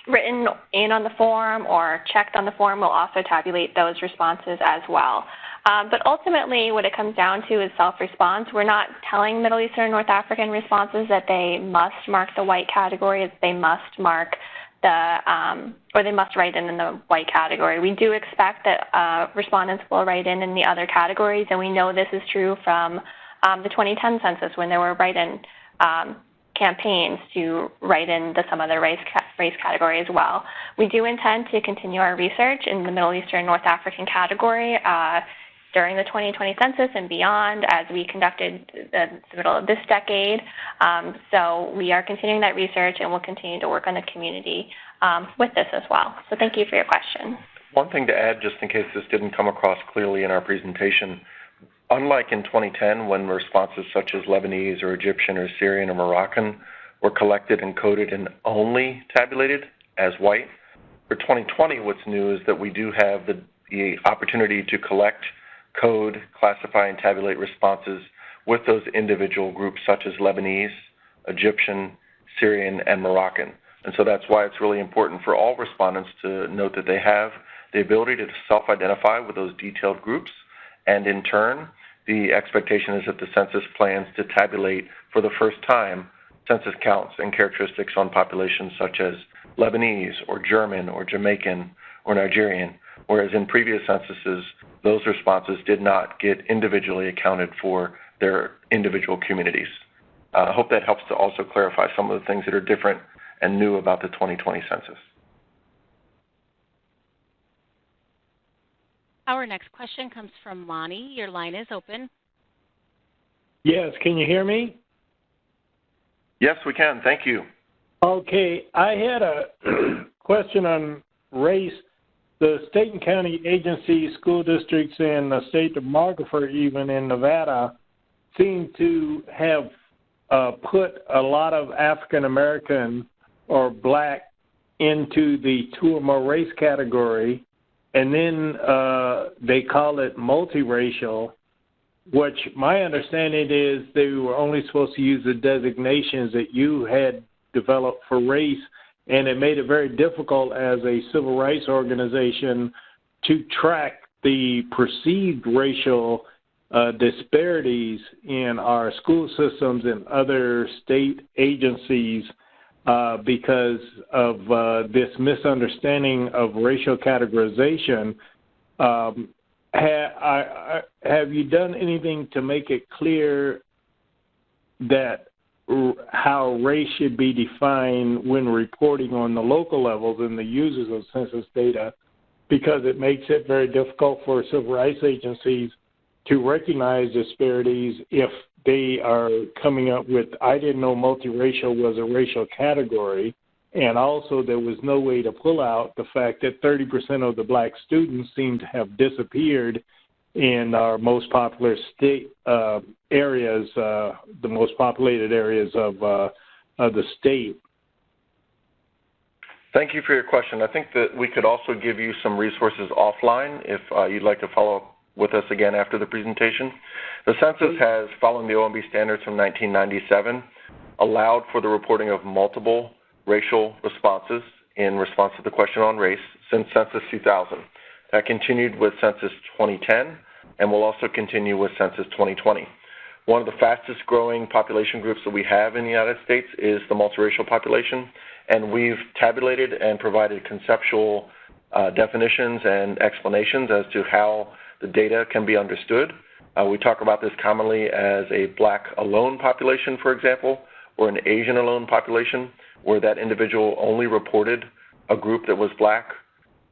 written in on the form or checked on the form, we'll also tabulate those responses as well. But ultimately, what it comes down to is self-response. We're not telling Middle Eastern North African responses that they must mark the white category, they must mark or they must write in the white category. We do expect that respondents will write in the other categories, and we know this is true from the 2010 census when there were write-in campaigns to write in the some other race category as well. We do intend to continue our research in the Middle Eastern North African category during the 2020 census and beyond as we conducted the middle of this decade. So we are continuing that research and we'll continue to work on the community with this as well. So thank you for your question. One thing to add, just in case this didn't come across clearly in our presentation, unlike in 2010 when responses such as Lebanese or Egyptian or Syrian or Moroccan were collected and coded and only tabulated as white, for 2020 what's new is that we do have the opportunity to collect, code, classify, and tabulate responses with those individual groups such as Lebanese, Egyptian, Syrian, and Moroccan. And so that's why it's really important for all respondents to note that they have the ability to self-identify with those detailed groups, and in turn, the expectation is that the census plans to tabulate for the first time census counts and characteristics on populations such as Lebanese or German or Jamaican or Nigerian, whereas in previous censuses, those responses did not get individually accounted for their individual communities. I hope that helps to also clarify some of the things that are different and new about the 2020 census. Our next question comes from Lonnie. Your line is open. Yes, can you hear me? Yes, we can. Thank you. Okay, I had a question on race. The state and county agencies, school districts, and the state demographer even in Nevada seem to have put a lot of African American or black into the two or more race category, and then they call it multiracial. which my understanding is they were only supposed to use the designations that you had developed for race, and it made it very difficult as a civil rights organization to track the perceived racial disparities in our school systems and other state agencies because of this misunderstanding of racial categorization. Have you done anything to make it clear that how race should be defined when reporting on the local levels and the users of census data, because it makes it very difficult for civil rights agencies to recognize disparities if they are coming up with, I didn't know multiracial was a racial category, and also there was no way to pull out the fact that 30% of the black students seem to have disappeared in our most popular state areas, the most populated areas of the state. Thank you for your question. I think that we could also give you some resources offline if you'd like to follow up with us again after the presentation. The census has, following the OMB standards from 1997, allowed for the reporting of multiple racial responses in response to the question on race since Census 2000. That continued with Census 2010 and will also continue with Census 2020. One of the fastest growing population groups that we have in the United States is the multiracial population, and we've tabulated and provided conceptual definitions and explanations as to how the data can be understood. We talk about this commonly as a black alone population, for example, or an Asian alone population, where that individual only reported a group that was black,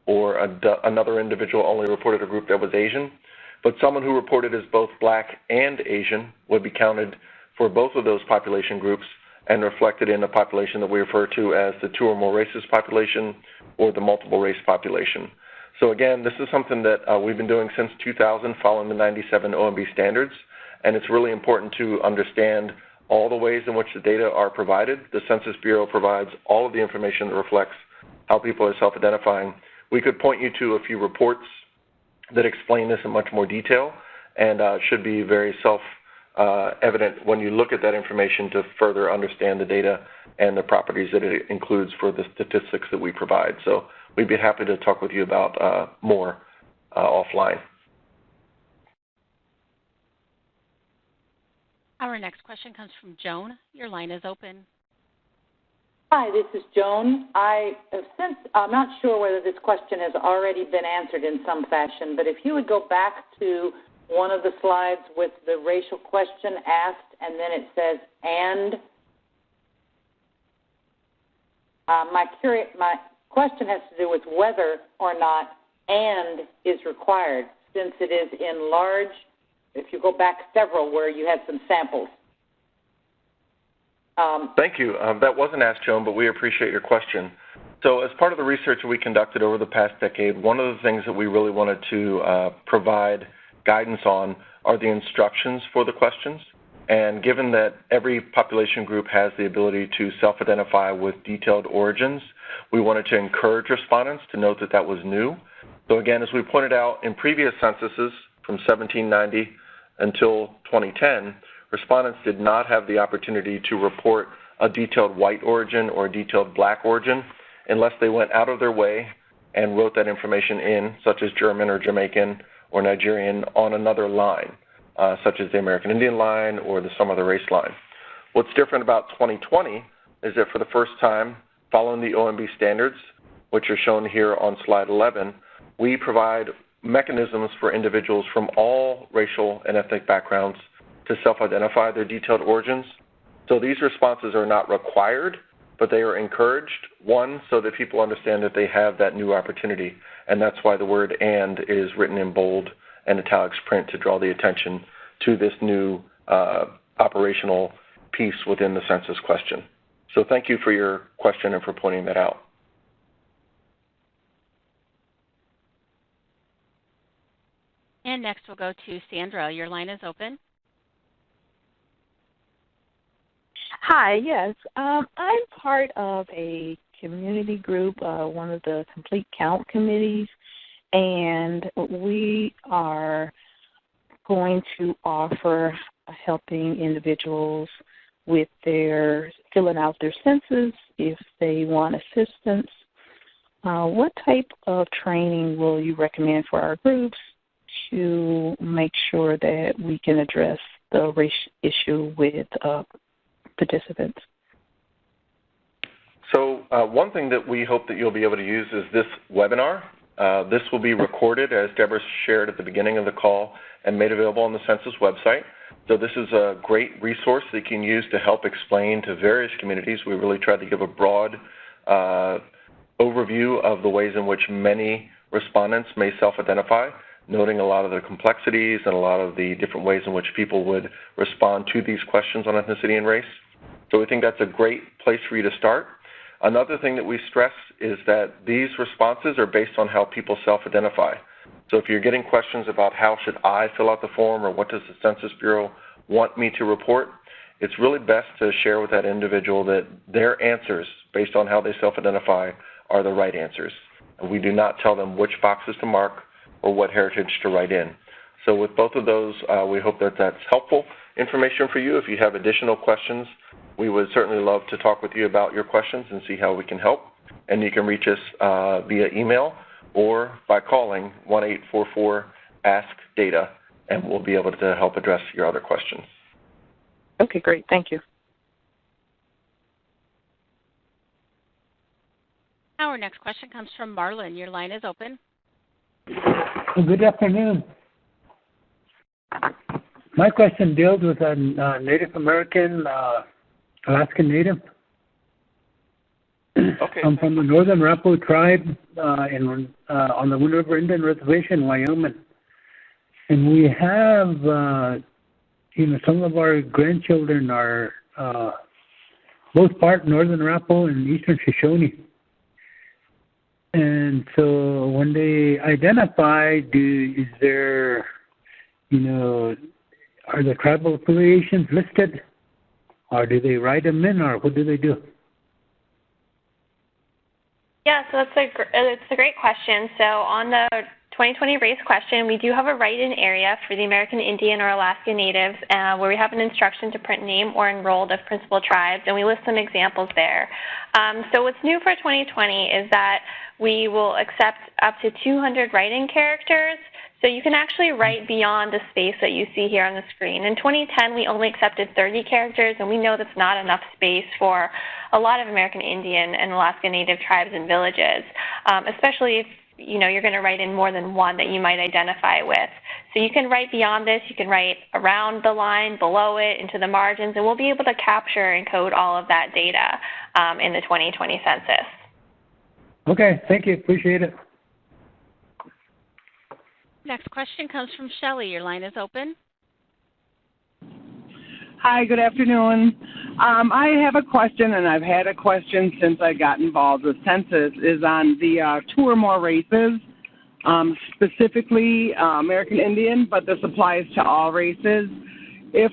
or another individual only reported a group that was Asian. But someone who reported as both black and Asian would be counted for both of those population groups and reflected in a population that we refer to as the two or more races population or the multiple race population. So again, this is something that we've been doing since 2000 following the 97 OMB standards, and it's really important to understand all the ways in which the data are provided. The Census Bureau provides all of the information that reflects how people are self-identifying. We could point you to a few reports that explain this in much more detail, and should be very self-evident when you look at that information to further understand the data and the properties that it includes for the statistics that we provide. So we'd be happy to talk with you about more offline. Our next question comes from Joan. Your line is open. Hi, this is Joan. I'm not sure whether this question has already been answered in some fashion, but if you would go back to one of the slides with the racial question asked, and then it says, and. My question has to do with whether or not and is required, since it is in large, if you go back several where you had some samples. Thank you. That wasn't asked, Joan, but we appreciate your question. So as part of the research that we conducted over the past decade, one of the things that we really wanted to provide guidance on are the instructions for the questions. And given that every population group has the ability to self-identify with detailed origins, we wanted to encourage respondents to note that that was new. So again, as we pointed out in previous censuses from 1790 until 2010, respondents did not have the opportunity to report a detailed white origin or a detailed black origin unless they went out of their way and wrote that information in, such as German or Jamaican or Nigerian, on another line, such as the American Indian line or some other race line. What's different about 2020 is that for the first time, following the OMB standards, which are shown here on slide 11, we provide mechanisms for individuals from all racial and ethnic backgrounds to self-identify their detailed origins. So these responses are not required, but they are encouraged, one, so that people understand that they have that new opportunity, and that's why the word and is written in bold and italics print to draw the attention to this new operational piece within the census question. So thank you for your question and for pointing that out. And next we'll go to Sandra. Your line is open. Hi, yes. I'm part of a community group, one of the Complete Count committees, and we are going to offer helping individuals with their filling out their census if they want assistance. What type of training will you recommend for our groups to make sure that we can address the race issue with participants? So one thing that we hope that you'll be able to use is this webinar. This will be recorded, as Deborah shared at the beginning of the call, and made available on the Census website. So this is a great resource that you can use to help explain to various communities. We really tried to give a broad overview of the ways in which many respondents may self-identify, noting a lot of the complexities and a lot of the different ways in which people would respond to these questions on ethnicity and race. So we think that's a great place for you to start. Another thing that we stress is that these responses are based on how people self-identify. So if you're getting questions about how should I fill out the form or what does the Census Bureau want me to report, it's really best to share with that individual that their answers based on how they self-identify are the right answers. And we do not tell them which boxes to mark or what heritage to write in. So with both of those, we hope that that's helpful information for you. If you have additional questions, we would certainly love to talk with you about your questions and see how we can help. And you can reach us via email or by calling 1-844-ASK-DATA, and we'll be able to help address your other questions. Okay, great. Thank you. Our next question comes from Marlon. Your line is open. Good afternoon. My question deals with a Native American, Alaskan Native. Okay. I'm from the Northern Arapaho tribe on the Wind River Indian Reservation, Wyoming. And we have, some of our grandchildren are both part Northern Arapaho and Eastern Shoshone. And so when they identify, is there, are the tribal affiliations listed? Or do they write them in, or what do they do? Yeah, so it's a great question. So on the 2020 race question, we do have a write-in area for the American Indian or Alaska Natives where we have an instruction to print name or enrolled of principal tribes, and we list some examples there. So what's new for 2020 is that we will accept up to 200 write-in characters. So you can actually write beyond the space that you see here on the screen. In 2010, we only accepted 30 characters, and we know that's not enough space for a lot of American Indian and Alaska Native tribes and villages, especially if you're going to write in more than one that you might identify with. So you can write beyond this. You can write around the line, below it, into the margins, and we'll be able to capture and code all of that data in the 2020 census. Okay, thank you. Appreciate it. Next question comes from Shelley. Your line is open. Hi, good afternoon. I have a question, and I've had a question since I got involved with census, is on the 2 or more races, specifically American Indian, but this applies to all races. If,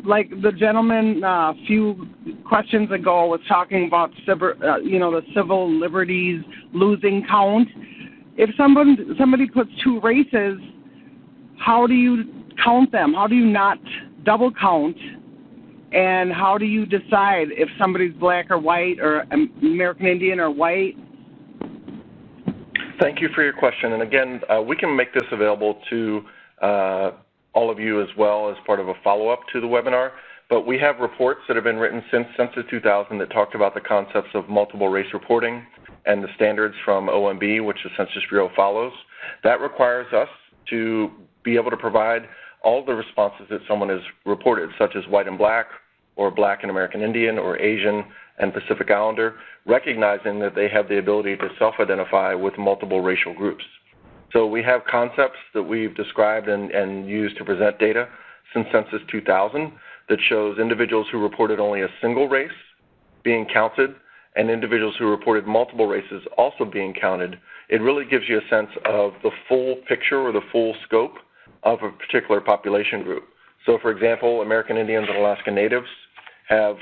like the gentleman a few questions ago was talking about, the civil liberties losing count, if somebody puts 2 races, how do you count them? How do you not double count? And how do you decide if somebody's black or white or American Indian or white? Thank you for your question. And again, we can make this available to all of you as well as part of a follow-up to the webinar. But we have reports that have been written since Census 2000 that talked about the concepts of multiple race reporting and the standards from OMB, which the Census Bureau follows. That requires us to be able to provide all the responses that someone has reported, such as white and black, or black and American Indian, or Asian and Pacific Islander, recognizing that they have the ability to self-identify with multiple racial groups. So we have concepts that we've described and used to present data since Census 2000 that shows individuals who reported only a single race being counted and individuals who reported multiple races also being counted. It really gives you a sense of the full picture or the full scope of a particular population group. So, for example, American Indians and Alaska Natives have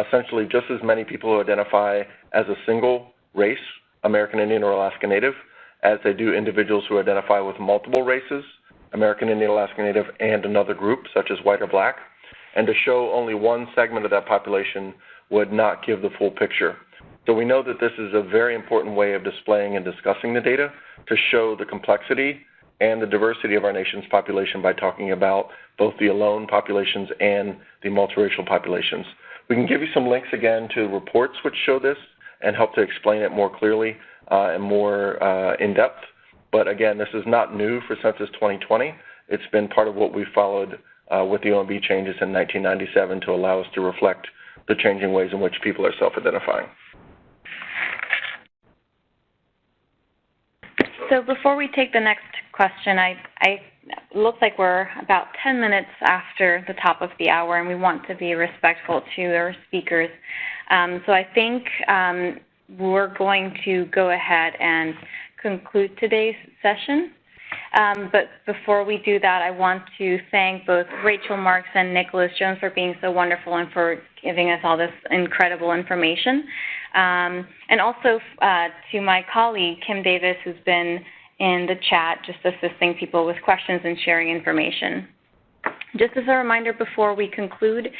essentially just as many people who identify as a single race, American Indian or Alaska Native, as they do individuals who identify with multiple races, American Indian, Alaska Native, and another group, such as white or black. And to show only one segment of that population would not give the full picture. So we know that this is a very important way of displaying and discussing the data to show the complexity and the diversity of our nation's population by talking about both the alone populations and the multiracial populations. We can give you some links again to reports which show this and help to explain it more clearly and more in depth. But again, this is not new for Census 2020. It's been part of what we followed with the OMB changes in 1997 to allow us to reflect the changing ways in which people are self-identifying. So before we take the next question, it looks like we're about 10 minutes after the top of the hour, and we want to be respectful to our speakers. So I think we're going to go ahead and conclude today's session. But before we do that, I want to thank both Rachel Marks and Nicholas Jones for being so wonderful and for giving us all this incredible information. And also to my colleague, Kim Davis, who's been in the chat just assisting people with questions and sharing information. Just as a reminder before we conclude,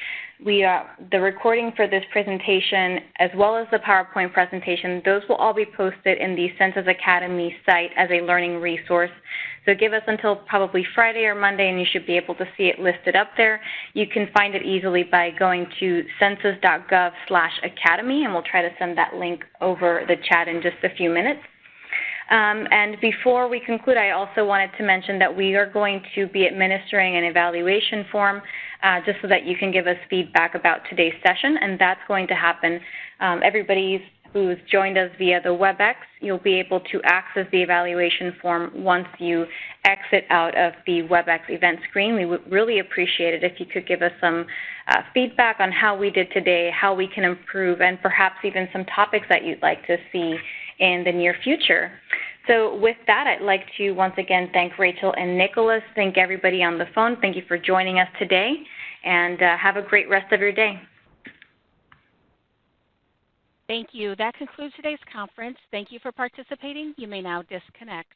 the recording for this presentation as well as the PowerPoint presentation, those will all be posted in the Census Academy site as a learning resource. So give us until probably Friday or Monday and you should be able to see it listed up there. You can find it easily by going to census.gov/academy, and we'll try to send that link over the chat in just a few minutes. And before we conclude, I also wanted to mention that we are going to be administering an evaluation form just so that you can give us feedback about today's session, and that's going to happen. Everybody who's joined us via the WebEx, you'll be able to access the evaluation form once you exit out of the WebEx event screen. We would really appreciate it if you could give us some feedback on how we did today, how we can improve, and perhaps even some topics that you'd like to see in the near future. So with that, I'd like to once again thank Rachel and Nicholas. Thank everybody on the phone. Thank you for joining us today, and have a great rest of your day. Thank you. That concludes today's conference. Thank you for participating. You may now disconnect.